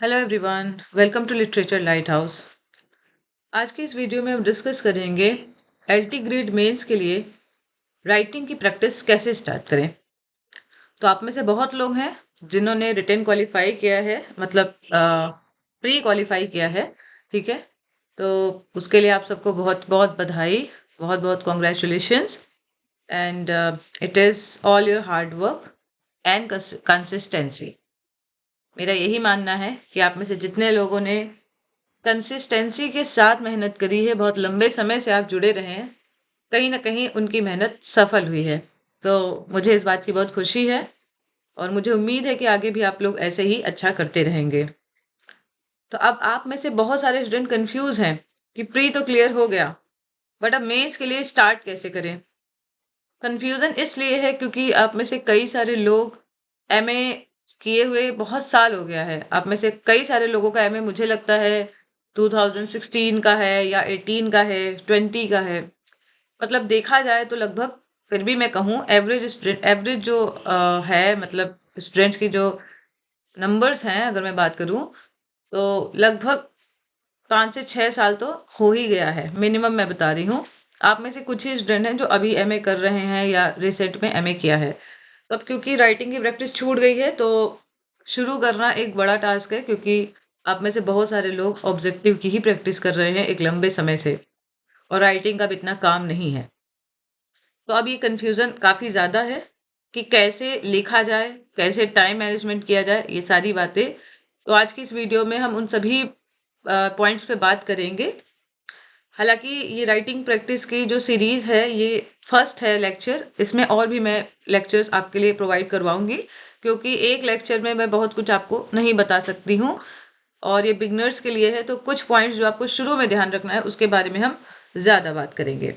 Hello everyone, welcome to literature lighthouse. आज की इस वीडियो में हम डिस्कस करेंगे एलटी ग्रेड मेंस के लिए राइटिंग की प्रैक्टिस कैसे स्टार्ट करें। तो आप में से बहुत लोग हैं जिन्होंने रिटेन क्वालिफाई किया है, मतलब प्री क्वालिफाई किया है। ठीक है, तो उसके लिए आप सबको बहुत बहुत बधाई, बहुत बहुत congratulations. And it is all your hard work and consistency. मेरा यही मानना है कि आप में से जितने लोगों ने कंसिस्टेंसी के साथ मेहनत करी है, बहुत लंबे समय से आप जुड़े रहे हैं, कहीं ना कहीं उनकी मेहनत सफल हुई है। तो मुझे इस बात की बहुत खुशी है और मुझे उम्मीद है कि आगे भी आप लोग ऐसे ही अच्छा करते रहेंगे। तो अब आप में से बहुत सारे स्टूडेंट कंफ्यूज हैं कि प्री तो क्लियर हो गया, बट अब मेंस के लिए स्टार्ट कैसे करें। कंफ्यूजन इसलिए है क्योंकि आप में से कई सारे लोग एमए किए हुए बहुत साल हो गया है। आप में से कई सारे लोगों का एमए मुझे लगता है 2016 का है या 18 का है, 20 का है। मतलब देखा जाए तो लगभग, फिर भी मैं कहूँ एवरेज जो है, मतलब स्टूडेंट्स की जो नंबर्स हैं, अगर मैं बात करूँ तो लगभग 5 से 6 साल तो हो ही गया है, मिनिमम मैं बता रही हूँ। आप में से कुछ ही स्टूडेंट हैं जो अभी एमए कर रहे हैं या रिसेंट में एमए किया है। तो अब क्योंकि राइटिंग की प्रैक्टिस छूट गई है तो शुरू करना एक बड़ा टास्क है, क्योंकि आप में से बहुत सारे लोग ऑब्जेक्टिव की ही प्रैक्टिस कर रहे हैं एक लंबे समय से, और राइटिंग का भी इतना काम नहीं है। तो अब ये कन्फ्यूज़न काफ़ी ज़्यादा है कि कैसे लिखा जाए, कैसे टाइम मैनेजमेंट किया जाए, ये सारी बातें। तो आज की इस वीडियो में हम उन सभी पॉइंट्स पे बात करेंगे। हालांकि ये राइटिंग प्रैक्टिस की जो सीरीज़ है, ये फर्स्ट है लेक्चर। इसमें और भी मैं लेक्चर्स आपके लिए प्रोवाइड करवाऊंगी, क्योंकि एक लेक्चर में मैं बहुत कुछ आपको नहीं बता सकती हूँ और ये बिगनर्स के लिए है। तो कुछ पॉइंट्स जो आपको शुरू में ध्यान रखना है उसके बारे में हम ज़्यादा बात करेंगे।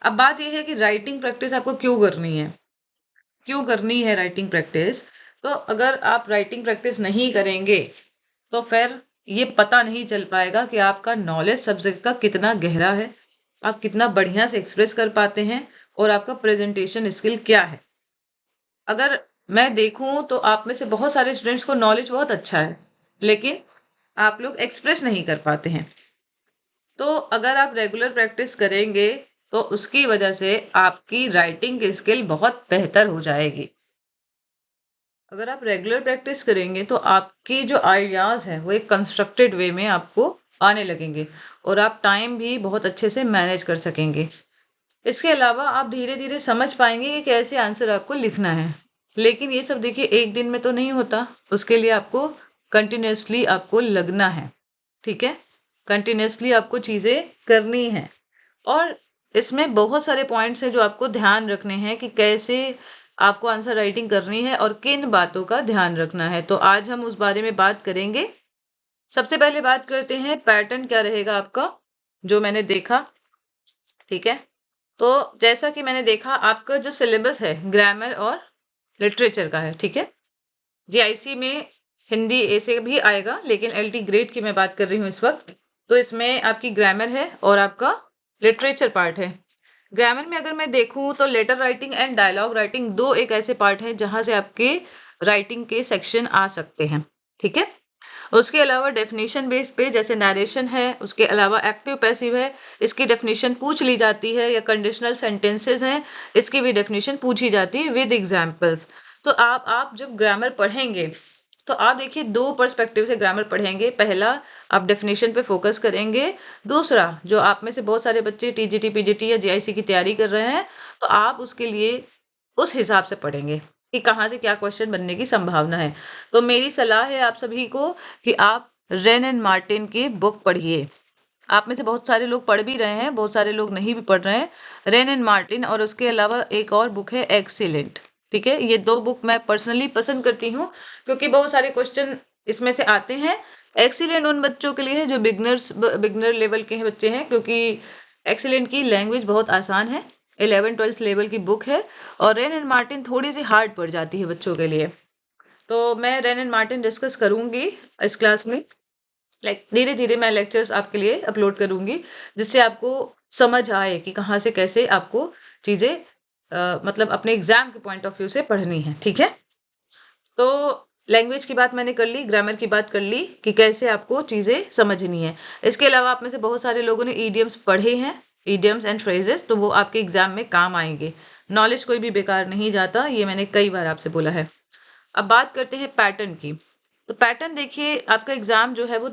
अब बात यह है कि राइटिंग प्रैक्टिस आपको क्यों करनी है, क्यों करनी है राइटिंग प्रैक्टिस। तो अगर आप राइटिंग प्रैक्टिस नहीं करेंगे तो फिर ये पता नहीं चल पाएगा कि आपका नॉलेज सब्जेक्ट का कितना गहरा है, आप कितना बढ़िया से एक्सप्रेस कर पाते हैं और आपका प्रेजेंटेशन स्किल क्या है। अगर मैं देखूं तो आप में से बहुत सारे स्टूडेंट्स को नॉलेज बहुत अच्छा है, लेकिन आप लोग एक्सप्रेस नहीं कर पाते हैं। तो अगर आप रेगुलर प्रैक्टिस करेंगे तो उसकी वजह से आपकी राइटिंग की स्किल बहुत बेहतर हो जाएगी। अगर आप रेगुलर प्रैक्टिस करेंगे तो आपकी जो आइडियाज़ हैं वो एक कंस्ट्रक्टेड वे में आपको आने लगेंगे और आप टाइम भी बहुत अच्छे से मैनेज कर सकेंगे। इसके अलावा आप धीरे धीरे समझ पाएंगे कि कैसे आंसर आपको लिखना है। लेकिन ये सब देखिए एक दिन में तो नहीं होता, उसके लिए आपको कंटिन्यूसली आपको लगना है। ठीक है, कंटिन्यूसली आपको चीज़ें करनी हैं। और इसमें बहुत सारे पॉइंट्स हैं जो आपको ध्यान रखने हैं कि कैसे आपको आंसर राइटिंग करनी है और किन बातों का ध्यान रखना है। तो आज हम उस बारे में बात करेंगे। सबसे पहले बात करते हैं पैटर्न क्या रहेगा आपका, जो मैंने देखा। ठीक है, तो जैसा कि मैंने देखा आपका जो सिलेबस है ग्रामर और लिटरेचर का है। ठीक है, जीआईसी में हिंदी ऐसे भी आएगा, लेकिन एलटी ग्रेड की मैं बात कर रही हूँ इस वक्त। तो इसमें आपकी ग्रामर है और आपका लिटरेचर पार्ट है। ग्रामर में अगर मैं देखूं तो letter writing and dialogue writing दो एक ऐसे पार्ट हैं जहां से आपके राइटिंग के सेक्शन आ सकते हैं। ठीक है, उसके अलावा डेफिनेशन बेस पे जैसे नरेशन है, उसके अलावा एक्टिव पैसिव है, इसकी डेफिनेशन पूछ ली जाती है, या कंडीशनल सेंटेंसेस हैं, इसकी भी डेफिनेशन पूछी जाती है विद एग्जाम्पल्स। तो आप जब ग्रामर पढ़ेंगे तो आप देखिए दो पर्सपेक्टिव से ग्रामर पढ़ेंगे। पहला, आप डेफिनेशन पे फोकस करेंगे। दूसरा, जो आप में से बहुत सारे बच्चे टीजीटी पीजीटी या जीआईसी की तैयारी कर रहे हैं, तो आप उसके लिए उस हिसाब से पढ़ेंगे कि कहाँ से क्या क्वेश्चन बनने की संभावना है। तो मेरी सलाह है आप सभी को कि आप रेन एंड मार्टिन की बुक पढ़िए। आप में से बहुत सारे लोग पढ़ भी रहे हैं, बहुत सारे लोग नहीं भी पढ़ रहे हैं। रेन एंड मार्टिन और उसके अलावा एक और बुक है एक्सीलेंट। ठीक है, ये दो बुक मैं पर्सनली पसंद करती हूँ क्योंकि बहुत सारे क्वेश्चन इसमें से आते हैं। एक्सीलेंट उन बच्चों के लिए है जो बिगनर लेवल के हैं बच्चे हैं, क्योंकि एक्सीलेंट की लैंग्वेज बहुत आसान है, 11th-12th लेवल की बुक है। और रेन एंड मार्टिन थोड़ी सी हार्ड पड़ जाती है बच्चों के लिए। तो मैं रेन एंड मार्टिन डिस्कस करूंगी इस क्लास में। धीरे धीरे मैं लेक्चर्स आपके लिए अपलोड करूंगी, जिससे आपको समझ आए कि कहाँ से कैसे आपको चीज़ें मतलब अपने एग्जाम के पॉइंट ऑफ व्यू से पढ़नी है। ठीक है, तो लैंग्वेज की बात मैंने कर ली, ग्रामर की बात कर ली कि कैसे आपको चीज़ें समझनी है। इसके अलावा आप में से बहुत सारे लोगों ने ईडियम्स पढ़े हैं, ईडियम्स एंड फ्रेजेस, तो वो आपके एग्जाम में काम आएंगे। नॉलेज कोई भी बेकार नहीं जाता, ये मैंने कई बार आपसे बोला है। अब बात करते हैं पैटर्न की। तो पैटर्न देखिए, आपका एग्जाम जो है वो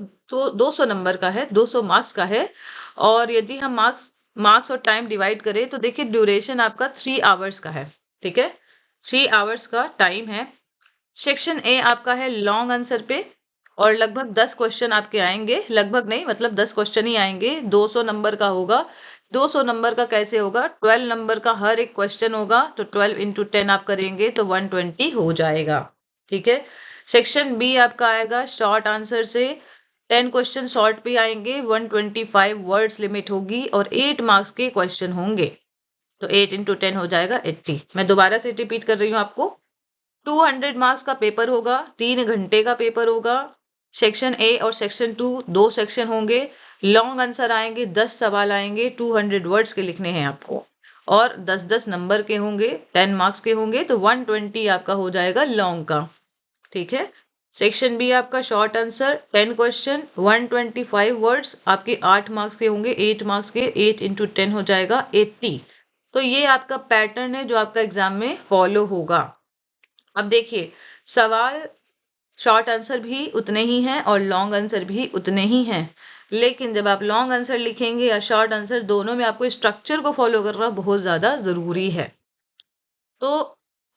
200 नंबर का है, 200 मार्क्स का है। और यदि हम मार्क्स मार्क्स और टाइम डिवाइड करें तो देखिए ड्यूरेशन आपका 3 आवर्स का है। ठीक है, 3 आवर्स का टाइम है। सेक्शन ए आपका है लॉन्ग आंसर पे, और लगभग 10 क्वेश्चन आपके आएंगे, लगभग नहीं मतलब 10 क्वेश्चन ही आएंगे, 200 नंबर का होगा। 200 नंबर का कैसे होगा, 12 नंबर का हर एक क्वेश्चन होगा, तो 12 इंटू 10 आप करेंगे तो 120 हो जाएगा। ठीक है। सेक्शन बी आपका आएगा शॉर्ट आंसर से, 10 क्वेश्चन शॉर्ट पे आएंगे, 125 वर्ड्स लिमिट होगी और 8 मार्क्स के क्वेश्चन होंगे, तो 8 इंटू 10 हो जाएगा 80। मैं दोबारा से रिपीट कर रही हूँ आपको, 200 मार्क्स का पेपर होगा, 3 घंटे का पेपर होगा। सेक्शन ए और सेक्शन 2 दो सेक्शन होंगे। लॉन्ग आंसर आएंगे, 10 सवाल आएंगे, 200 वर्ड्स के लिखने हैं आपको, और 10-10 नंबर के होंगे, 10 मार्क्स के होंगे, तो 120 आपका हो जाएगा लॉन्ग का। ठीक है। सेक्शन बी आपका शॉर्ट आंसर, 10 क्वेश्चन, 125 वर्ड्स, आपके 8 मार्क्स के होंगे, 8 मार्क्स के 8 इंटू 10 हो जाएगा 80। तो ये आपका पैटर्न है जो आपका एग्जाम में फॉलो होगा। अब देखिए, सवाल शॉर्ट आंसर भी उतने ही हैं और लॉन्ग आंसर भी उतने ही हैं, लेकिन जब आप लॉन्ग आंसर लिखेंगे या शॉर्ट आंसर, दोनों में आपको स्ट्रक्चर को फॉलो करना बहुत ज़्यादा ज़रूरी है। तो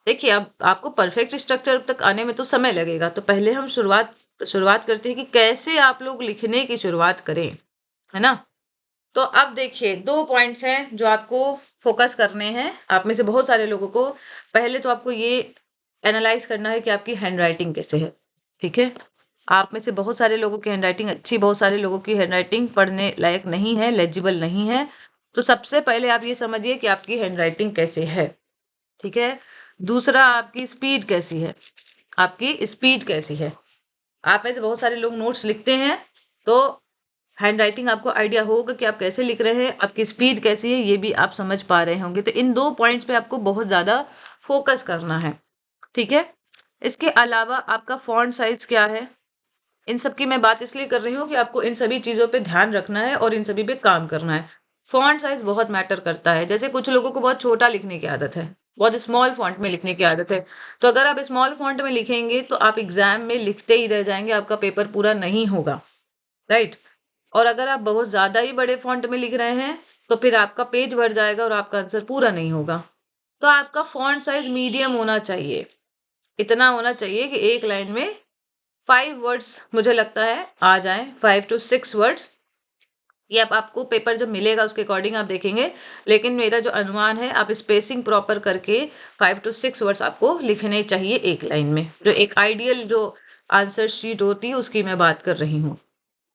देखिए, अब आपको परफेक्ट स्ट्रक्चर तक आने में तो समय लगेगा, तो पहले हम शुरुआत करते हैं कि कैसे आप लोग लिखने की शुरुआत करें, है ना। तो अब देखिए, 2 पॉइंट्स हैं जो आपको फोकस करने हैं। आप में से बहुत सारे लोगों को पहले तो आपको ये एनालाइज करना है कि आपकी हैंडराइटिंग कैसे है। ठीक है, आप में से बहुत सारे लोगों की हैंडराइटिंग अच्छी, बहुत सारे लोगों की हैंडराइटिंग पढ़ने लायक नहीं है, लेजिबल नहीं है। तो सबसे पहले आप ये समझिए कि आपकी हैंडराइटिंग कैसे है। ठीक है। दूसरा, आपकी स्पीड कैसी है, आपकी स्पीड कैसी है। आप में से बहुत सारे लोग नोट्स लिखते हैं, तो हैंडराइटिंग आपको आइडिया होगा कि आप कैसे लिख रहे हैं, आपकी स्पीड कैसी है, ये भी आप समझ पा रहे होंगे। तो इन 2 पॉइंट्स पे आपको बहुत ज़्यादा फोकस करना है। ठीक है। इसके अलावा आपका फॉन्ट साइज क्या है, इन सब की मैं बात इसलिए कर रही हूँ कि आपको इन सभी चीज़ों पे ध्यान रखना है और इन सभी पे काम करना है। फॉन्ट साइज बहुत मैटर करता है। जैसे कुछ लोगों को बहुत छोटा लिखने की आदत है, बहुत स्मॉल फॉन्ट में लिखने की आदत है, तो अगर आप स्मॉल फॉन्ट में लिखेंगे तो आप एग्जाम में लिखते ही रह जाएंगे, आपका पेपर पूरा नहीं होगा। राइट। और अगर आप बहुत ज़्यादा ही बड़े फॉन्ट में लिख रहे हैं तो फिर आपका पेज भर जाएगा और आपका आंसर पूरा नहीं होगा। तो आपका फॉन्ट साइज मीडियम होना चाहिए, इतना होना चाहिए कि एक लाइन में 5 वर्ड्स मुझे लगता है आ जाएं, 5 to 6 वर्ड्स। ये अब आपको पेपर जब मिलेगा उसके अकॉर्डिंग आप देखेंगे, लेकिन मेरा जो अनुमान है, आप स्पेसिंग प्रॉपर करके 5 to 6 वर्ड्स आपको लिखने चाहिए एक लाइन में। जो एक आइडियल जो आंसर शीट होती है उसकी मैं बात कर रही हूँ।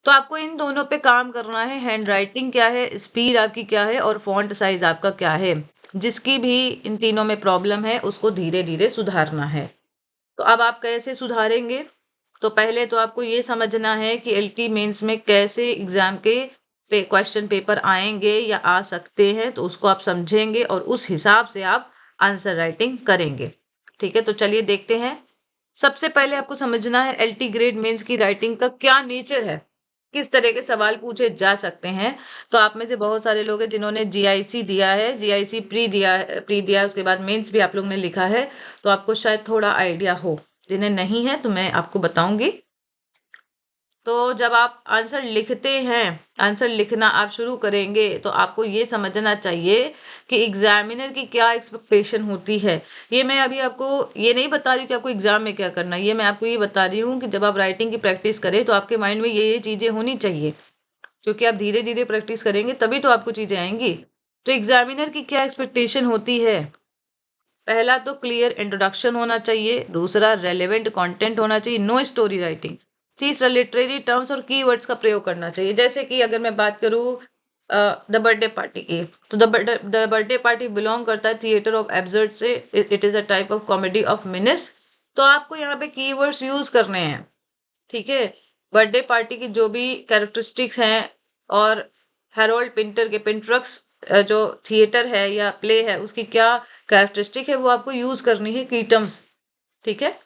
तो आपको इन दोनों पे काम करना है, हैंडराइटिंग क्या है, स्पीड आपकी क्या है और फॉन्ट साइज आपका क्या है। जिसकी भी इन तीनों में प्रॉब्लम है उसको धीरे धीरे सुधारना है। तो अब आप कैसे सुधारेंगे, तो पहले तो आपको ये समझना है कि एलटी मेंस में कैसे एग्जाम के क्वेश्चन पेपर आएंगे या आ सकते हैं, तो उसको आप समझेंगे और उस हिसाब से आप आंसर राइटिंग करेंगे। ठीक है, तो चलिए देखते हैं। सबसे पहले आपको समझना है एलटी ग्रेड मेंस की राइटिंग का क्या नेचर है, किस तरह के सवाल पूछे जा सकते हैं। तो आप में से बहुत सारे लोग हैं जिन्होंने जीआईसी दिया है, जीआईसी प्री दिया है, उसके बाद मेंस भी आप लोग ने लिखा है, तो आपको शायद थोड़ा आइडिया हो। जिन्हें नहीं है तो मैं आपको बताऊंगी। तो जब आप आंसर लिखते हैं, आंसर लिखना आप शुरू करेंगे, तो आपको ये समझना चाहिए कि एग्जामिनर की क्या एक्सपेक्टेशन होती है। ये मैं अभी आपको ये नहीं बता रही कि आपको एग्जाम में क्या करना है, ये मैं आपको ये बता रही हूँ कि जब आप राइटिंग की प्रैक्टिस करें तो आपके माइंड में ये चीज़ें होनी चाहिए, क्योंकि आप धीरे धीरे प्रैक्टिस करेंगे तभी तो आपको चीज़ें आएंगी। तो एग्जामिनर की क्या एक्सपेक्टेशन होती है, पहला तो क्लियर इंट्रोडक्शन होना चाहिए, दूसरा रेलेवेंट कंटेंट होना चाहिए, नो स्टोरी राइटिंग, तीसरा लिटरेरी टर्म्स और कीवर्ड्स का प्रयोग करना चाहिए। जैसे कि अगर मैं बात करूँ द बर्थडे पार्टी की, तो द बर्थडे पार्टी बिलोंग करता है थिएटर ऑफ एब्सर्ड से, it is a type of comedy of menace. तो आपको यहाँ पे कीवर्ड्स यूज करने हैं। ठीक है, बर्थडे पार्टी की जो भी कैरेक्टरिस्टिक्स हैं और हैरोल्ड पिंटर के पिंट्रक्स जो थिएटर है या प्ले है उसकी क्या कैरेक्टरिस्टिक है, वो आपको यूज करनी है की टर्म्स। ठीक है,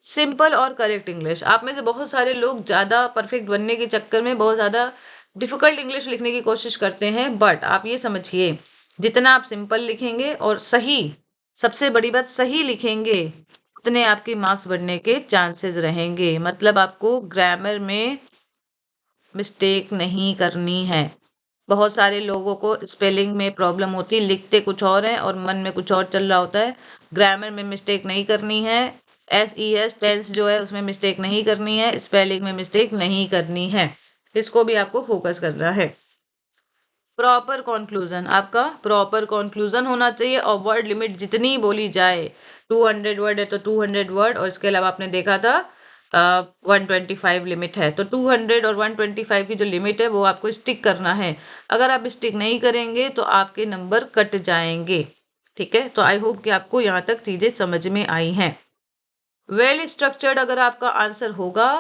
सिंपल और करेक्ट इंग्लिश। आप में से बहुत सारे लोग ज़्यादा परफेक्ट बनने के चक्कर में बहुत ज़्यादा डिफिकल्ट इंग्लिश लिखने की कोशिश करते हैं, बट आप ये समझिए जितना आप सिंपल लिखेंगे और सही, सबसे बड़ी बात सही लिखेंगे, उतने आपके मार्क्स बढ़ने के चांसेस रहेंगे। मतलब आपको ग्रामर में मिस्टेक नहीं करनी है। बहुत सारे लोगों को स्पेलिंग में प्रॉब्लम होती है, लिखते कुछ और है और मन में कुछ और चल रहा होता है। ग्रामर में मिस्टेक नहीं करनी है, SES टेंस जो है उसमें मिस्टेक नहीं करनी है, स्पेलिंग में मिस्टेक नहीं करनी है, इसको भी आपको फोकस करना है। प्रॉपर कंक्लूजन, आपका प्रॉपर कंक्लूजन होना चाहिए और वर्ड लिमिट जितनी बोली जाए, 200 वर्ड है तो 200 वर्ड, और इसके अलावा आपने देखा था 125 लिमिट है, तो 200 और 125 की जो लिमिट है वो आपको स्टिक करना है। अगर आप स्टिक नहीं करेंगे तो आपके नंबर कट जाएंगे। ठीक है, तो आई होप कि आपको यहाँ तक चीजें समझ में आई हैं। वेल स्ट्रक्चर्ड अगर आपका आंसर होगा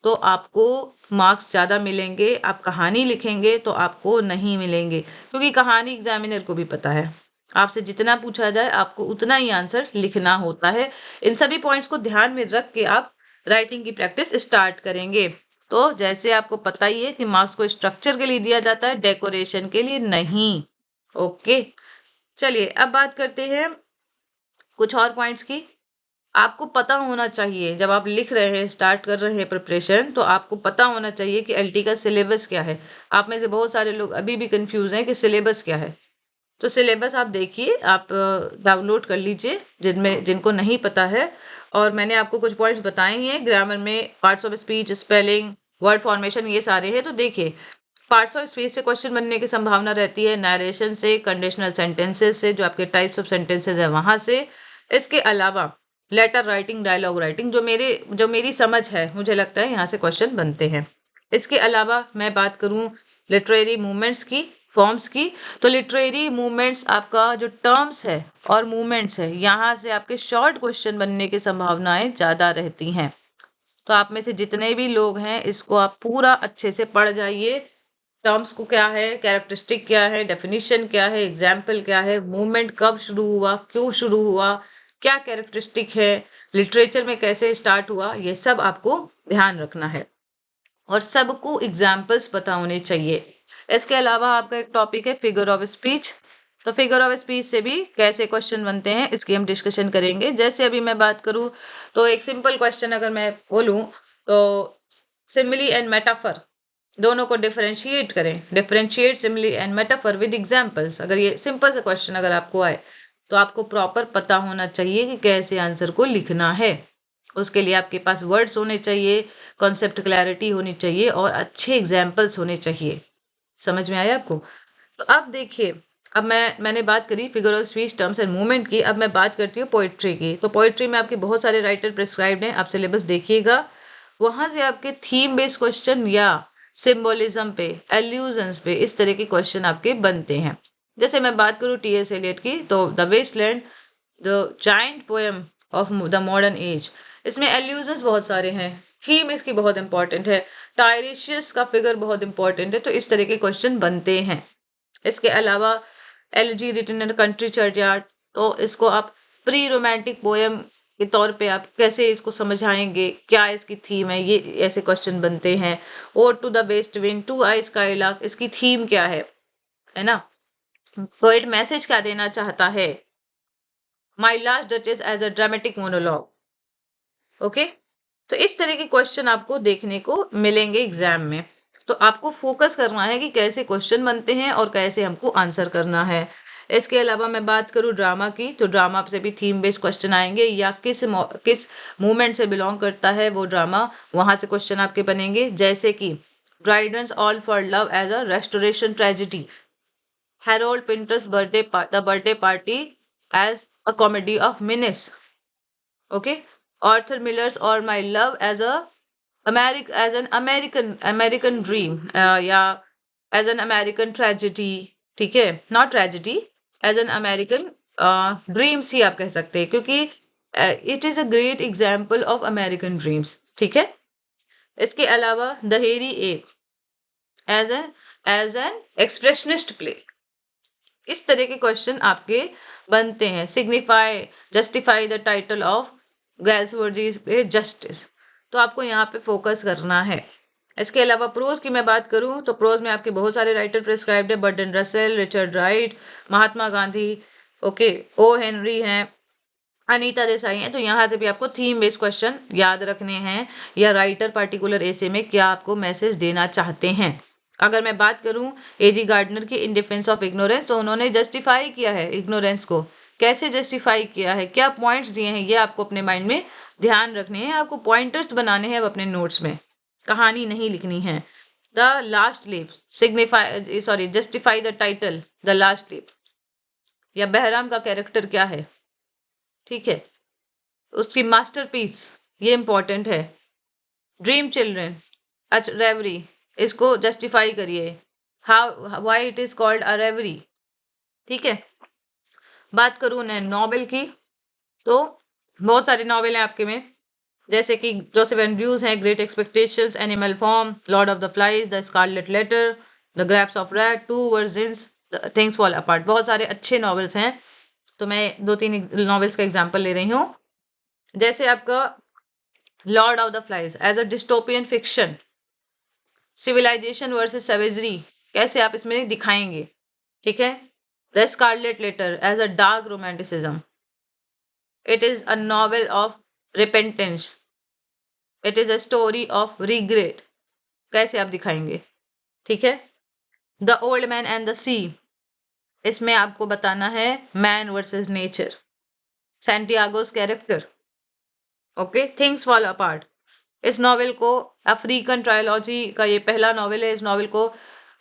तो आपको मार्क्स ज़्यादा मिलेंगे। आप कहानी लिखेंगे तो आपको नहीं मिलेंगे, क्योंकि कहानी एग्जामिनर को भी पता है, आपसे जितना पूछा जाए आपको उतना ही आंसर लिखना होता है। इन सभी पॉइंट्स को ध्यान में रख के आप राइटिंग की प्रैक्टिस स्टार्ट करेंगे। तो जैसे आपको पता ही है कि मार्क्स को स्ट्रक्चर के लिए दिया जाता है, डेकोरेशन के लिए नहीं। ओके, चलिए अब बात करते हैं कुछ और पॉइंट्स की। आपको पता होना चाहिए, जब आप लिख रहे हैं, स्टार्ट कर रहे हैं प्रिपरेशन, तो आपको पता होना चाहिए कि एलटी का सिलेबस क्या है। आप में से बहुत सारे लोग अभी भी कंफ्यूज हैं कि सिलेबस क्या है। तो सिलेबस आप देखिए, आप डाउनलोड कर लीजिए जिनमें जिनको नहीं पता है। और मैंने आपको कुछ पॉइंट्स बताए ही हैं, ग्रामर में parts of speech, spelling, word formation, ये सारे हैं। तो देखिए, पार्ट्स ऑफ स्पीच से क्वेश्चन बनने की संभावना रहती है, नरेशन से, कंडीशनल सेंटेंसेस से, जो आपके टाइप्स ऑफ सेंटेंसेस है वहां से। इसके अलावा लेटर राइटिंग, डायलॉग राइटिंग, जो मेरी समझ है, मुझे लगता है यहाँ से क्वेश्चन बनते हैं। इसके अलावा मैं बात करूँ लिटरेरी मूवमेंट्स की, फॉर्म्स की, तो लिटरेरी मूवमेंट्स आपका जो टर्म्स है और मूवमेंट्स है, यहाँ से आपके शॉर्ट क्वेश्चन बनने की संभावनाएं ज़्यादा रहती हैं। तो आप में से जितने भी लोग हैं, इसको आप पूरा अच्छे से पढ़ जाइए। टर्म्स को क्या है, कैरेक्टरिस्टिक क्या है, डेफिनेशन क्या है, एग्जाम्पल क्या है, मूवमेंट कब शुरू हुआ, क्यों शुरू हुआ, क्या कैरेक्टरिस्टिक है, लिटरेचर में कैसे स्टार्ट हुआ, ये सब आपको ध्यान रखना है और सबको एग्जाम्पल्स पता होने चाहिए। इसके अलावा आपका एक टॉपिक है फिगर ऑफ स्पीच। तो फिगर ऑफ स्पीच से भी कैसे क्वेश्चन बनते हैं इसकी हम डिस्कशन करेंगे। जैसे अभी मैं बात करूं तो एक सिंपल क्वेश्चन अगर मैं बोलूं तो सिमिली एंड मेटाफर दोनों को डिफरेंशिएट करें, differentiate simile and metaphor with examples. अगर ये सिंपल सा क्वेश्चन अगर आपको आए तो आपको प्रॉपर पता होना चाहिए कि कैसे आंसर को लिखना है। उसके लिए आपके पास वर्ड्स होने चाहिए, कॉन्सेप्ट क्लैरिटी होनी चाहिए और अच्छे एग्जाम्पल्स होने चाहिए। समझ में आया आपको? तो अब देखिए, अब मैंने बात करी figure of speech, terms and movement की। अब मैं बात करती हूँ पोइट्री की। तो पोइट्री में आपके बहुत सारे राइटर प्रिस्क्राइब्ड हैं, आप सिलेबस देखिएगा, वहां से आपके थीम बेस्ड क्वेश्चन या सिंबोलिज्म पे, एल्यूजन्स पे, इस तरह के क्वेश्चन आपके बनते हैं। जैसे मैं बात करूँ टीएस एलियट की, तो the Waste Land, the giant poem of the modern age, इसमें एल्यूजन्स बहुत सारे हैं, थीम इसकी बहुत इंपॉर्टेंट है, टायरेशियस का फिगर बहुत इंपॉर्टेंट है। तो इस तरह के क्वेश्चन बनते हैं। इसके अलावा elegy written in country churchyard, तो इसको आप प्री रोमांटिक पोएम के तौर पे आप कैसे इसको समझाएंगे, क्या इसकी थीम है, ये ऐसे क्वेश्चन बनते हैं। और to the west wind, to I skylark, इसकी थीम क्या है ना, पोएट मैसेज क्या देना चाहता है, my last duchess as a dramatic monologue. Okay, तो इस तरह के क्वेश्चन आपको देखने को मिलेंगे एग्जाम में। तो आपको फोकस करना है कि कैसे क्वेश्चन बनते हैं और कैसे हमको आंसर करना है। इसके अलावा मैं बात करूँ ड्रामा की, तो ड्रामा से भी थीम बेस्ड क्वेश्चन आएंगे, या किस मूवमेंट से बिलोंग करता है वो ड्रामा, वहां से क्वेश्चन आपके बनेंगे। जैसे कि Dryden's all for love as a restoration tragedy, Harold Pinter's the birthday party as a comedy of menace. Okay, Arthur Miller's और my love as an American dream, या एज एन अमेरिकन ट्रेजिडी। ठीक है, not tragedy, as an American dreams ही आप कह सकते हैं, क्योंकि it is a great example of American dreams. ठीक है, इसके अलावा the hairy ape as an expressionist play, इस तरह के क्वेश्चन आपके बनते हैं। Signify, justify the title of Galsworthy's पे जस्टिस। तो आपको यहाँ पे फोकस करना है। इसके अलावा प्रोज की मैं बात करूं तो प्रोज में आपके बहुत सारे राइटर प्रिस्क्राइब्ड है, Burton Russell, Richard Wright, Mahatma Gandhi, okay, O Henry हैं, अनीता देसाई हैं। तो यहाँ से भी आपको थीम बेस्ड क्वेश्चन याद रखने हैं, या राइटर पर्टिकुलर ऐसे में क्या आपको मैसेज देना चाहते हैं। अगर मैं बात करूं एजी गार्डनर की इन डिफेंस ऑफ इग्नोरेंस, तो उन्होंने जस्टिफाई किया है इग्नोरेंस को, कैसे जस्टिफाई किया है, क्या पॉइंट्स दिए हैं, ये आपको अपने माइंड में ध्यान रखने हैं, आपको पॉइंटर्स बनाने हैं अपने नोट्स में, कहानी नहीं लिखनी है। The last leaf signify sorry justify the title the last leaf, या बहराम का कैरेक्टर क्या है, ठीक है, उसकी मास्टरपीस, ये इंपॉर्टेंट है। ड्रीम चिल्ड्रन, अच्छा रेवरी, इसको जस्टिफाई करिए, how why it is called a reverie, ठीक है। बात करूं मैं नॉवेल की, तो बहुत सारे नॉवेल हैं आपके में, जैसे कि जोसेफ एंड्रयूज हैं, great expectations, animal farm, lord of the flies, the scarlet letter, the grapes of wrath, two virgins, things fall apart. बहुत सारे अच्छे नॉवेल्स हैं, तो मैं 2-3 नॉवेल्स का एग्जाम्पल ले रही हूँ। जैसे आपका lord of the flies as a dystopian fiction, civilisation versus savagery, कैसे आप इसमें दिखाएंगे, ठीक है। The scarlet letter as a dark romanticism, it is a novel of repentance, it is a story of regret, कैसे आप दिखाएंगे, ठीक है। The old man and the sea, इसमें आपको बताना है man versus nature, Santiago's character, okay. Things fall apart, इस नॉवेल को अफ्रीकन ट्रायोलॉजी का ये पहला नॉवेल है। इस नॉवेल को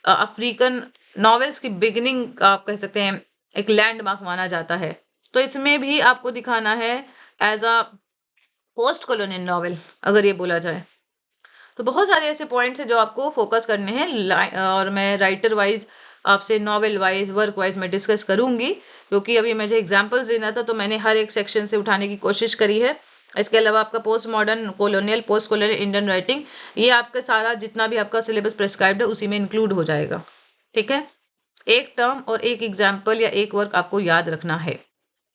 अफ्रीकन नॉवेल्स की बिगिनिंग आप कह सकते हैं, एक लैंडमार्क माना जाता है। तो इसमें भी आपको दिखाना है as a post colonial novel, अगर ये बोला जाए तो। बहुत सारे ऐसे पॉइंट्स हैं जो आपको फोकस करने हैं, और मैं राइटर वाइज आपसे नॉवेल वाइज वर्क वाइज मैं डिस्कस करूंगी, क्योंकि अभी मुझे एग्जांपल्स देना था तो मैंने हर एक सेक्शन से उठाने की कोशिश करी है। इसके अलावा आपका post modern colonial, post colonial Indian writing, ये आपका सारा जितना भी आपका सिलेबस प्रिस्क्राइब्ड है उसी में इंक्लूड हो जाएगा, ठीक है। एक टर्म और एक एग्जाम्पल या एक वर्क आपको याद रखना है।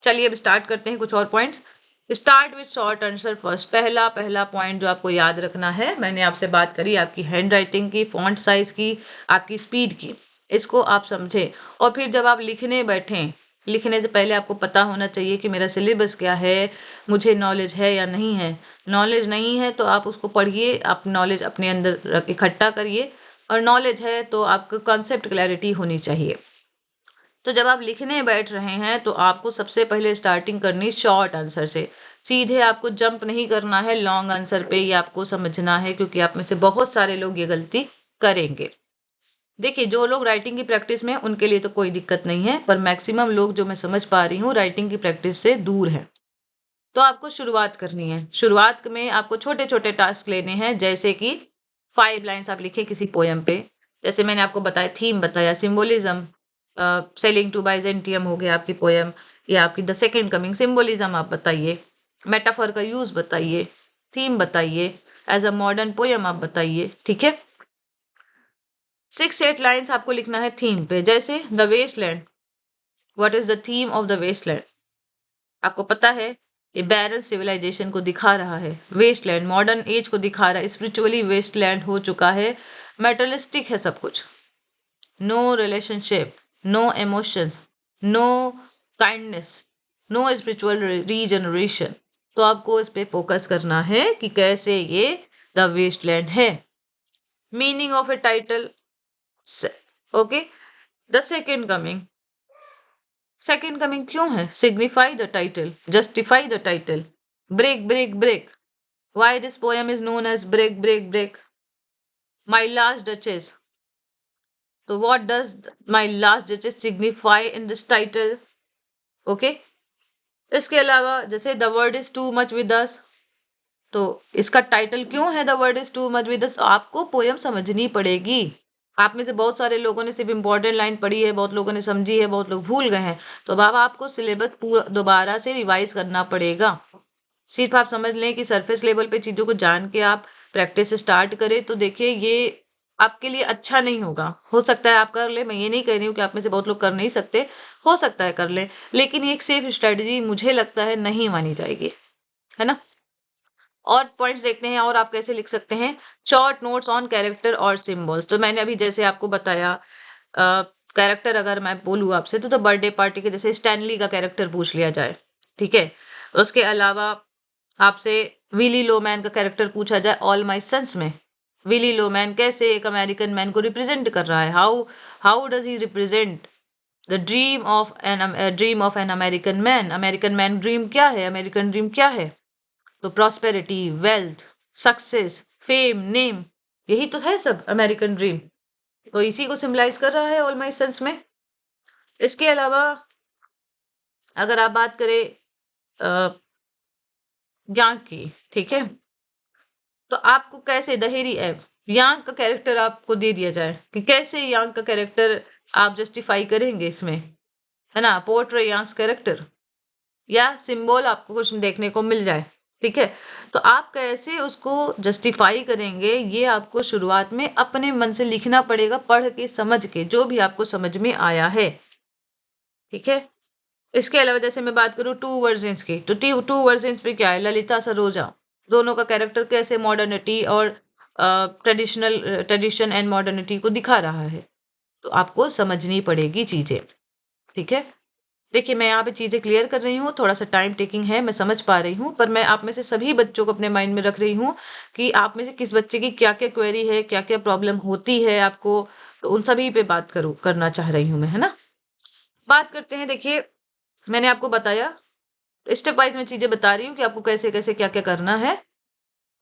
चलिए अब स्टार्ट करते हैं कुछ और points. Start with short answer first. पहला पॉइंट जो आपको याद रखना है, मैंने आपसे बात करी आपकी हैंड राइटिंग की, फॉन्ट साइज की, आपकी स्पीड की, इसको आप समझें। और फिर जब आप लिखने बैठें, लिखने से पहले आपको पता होना चाहिए कि मेरा सिलेबस क्या है, मुझे नॉलेज है या नहीं है। नॉलेज नहीं है तो आप उसको पढ़िए, आप नॉलेज अपने अंदर इकट्ठा करिए, और नॉलेज है तो आपको कॉन्सेप्ट क्लैरिटी होनी चाहिए। तो जब आप लिखने बैठ रहे हैं तो आपको सबसे पहले स्टार्टिंग करनी शॉर्ट आंसर से, सीधे आपको जंप नहीं करना है लॉन्ग आंसर पे, ये आपको समझना है, क्योंकि आप में से बहुत सारे लोग ये गलती करेंगे। देखिए, जो लोग राइटिंग की प्रैक्टिस में उनके लिए तो कोई दिक्कत नहीं है, पर मैक्सिमम लोग जो मैं समझ पा रही हूँ राइटिंग की प्रैक्टिस से दूर है। तो आपको शुरुआत करनी है। शुरुआत में आपको छोटे छोटे टास्क लेने हैं, जैसे कि 5 लाइन्स आप लिखे किसी पोयम पे, जैसे मैंने आपको बताया, थीम बताया, सिंबोलिज्म, सेलिंग टू बाइजेंटियम हो गया आपकी पोयम, या आपकी द सेकेंड कमिंग, सिंबोलिज्म आप बताइए, मेटाफर का यूज बताइए, थीम बताइए, एज अ मॉडर्न पोयम आप बताइए, ठीक है। 6-8 लाइन्स आपको लिखना है थीम पे, जैसे the Waste Land, what is the theme of the Waste Land. आपको पता है ये बैरल सिविलाइजेशन को दिखा रहा है, वेस्टलैंड मॉडर्न एज को दिखा रहा है, स्पिरिचुअली वेस्टलैंड हो चुका है, मेटलिस्टिक है सब कुछ, no relationship, no emotions, no kindness, no spiritual regeneration. तो आपको इस पे फोकस करना है कि कैसे ये द वेस्टलैंड है। Meaning of a title, okay, the second coming, second coming क्यों है, signify the title, justify the title, break break break, why this poem is known as break break break, my last duchess, तो what does my last duchess signify in this title, okay. इसके अलावा जैसे the world is too much with us, तो इसका टाइटल क्यों है the world is too much with अस, आपको पोयम समझनी पड़ेगी। आप में से बहुत सारे लोगों ने सिर्फ इंपॉर्टेंट लाइन पढ़ी है, बहुत लोगों ने समझी है, बहुत लोग भूल गए हैं, तो अब आपको सिलेबस पूरा दोबारा से रिवाइज करना पड़ेगा। सिर्फ आप समझ लें कि सरफेस लेवल पे चीज़ों को जान के आप प्रैक्टिस स्टार्ट करें, तो देखिए ये आपके लिए अच्छा नहीं होगा। हो सकता है आप कर ले, मैं ये नहीं कह रही हूँ कि आप में से बहुत लोग कर नहीं सकते, हो सकता है कर ले, लेकिन ये एक सेफ स्ट्रेटजी मुझे लगता है नहीं मानी जाएगी, है ना। और पॉइंट्स देखते हैं और आप कैसे लिख सकते हैं। शॉर्ट नोट्स ऑन कैरेक्टर और सिंबल्स, तो मैंने अभी जैसे आपको बताया, कैरेक्टर अगर मैं बोलूँ आपसे तो बर्थडे पार्टी के जैसे स्टैनली का कैरेक्टर पूछ लिया जाए, ठीक है। उसके अलावा आपसे विली लोमैन का कैरेक्टर पूछा जाए ऑल माई सन्स में, विली लोमैन कैसे एक अमेरिकन मैन को रिप्रेजेंट कर रहा है, how how does he represent the dream of an American man dream क्या है, अमेरिकन ड्रीम क्या है, तो prosperity, wealth, success, fame, name, यही तो है सब अमेरिकन ड्रीम। तो इसी को सिम्बलाइज कर रहा है ऑल माई सन्स में। इसके अलावा अगर आप बात करें यांग की, ठीक है, तो आपको कैसे दहेरी ऐप यांग का कैरेक्टर आपको दे दिया जाए कि कैसे यांग का कैरेक्टर आप जस्टिफाई करेंगे इसमें, है ना, पोर्ट्रे यांग्स कैरेक्टर या सिंबल आपको कुछ देखने को मिल जाए, ठीक है, तो आप कैसे उसको जस्टिफाई करेंगे, ये आपको शुरुआत में अपने मन से लिखना पड़ेगा, पढ़ के समझ के, जो भी आपको समझ में आया है, ठीक है। इसके अलावा जैसे मैं बात करूँ टू वर्जन्स की, तो टू वर्जन्स पे क्या है, ललिता सरोजा, दोनों का कैरेक्टर कैसे मॉडर्निटी और ट्रेडिशन एंड मॉडर्निटी को दिखा रहा है, तो आपको समझनी पड़ेगी चीजें, ठीक है। देखिए मैं यहाँ पे चीजें क्लियर कर रही हूँ, थोड़ा सा टाइम टेकिंग है, मैं समझ पा रही हूँ, पर मैं आप में से सभी बच्चों को अपने माइंड में रख रही हूँ कि आप में से किस बच्चे की क्या क्या क्वेरी है, क्या क्या प्रॉब्लम होती है आपको, तो उन सभी पे बात करना चाह रही हूँ मैं, है ना। बात करते हैं, देखिए मैंने आपको बताया, स्टेप वाइज में चीजें बता रही हूँ कि आपको कैसे कैसे क्या क्या करना है।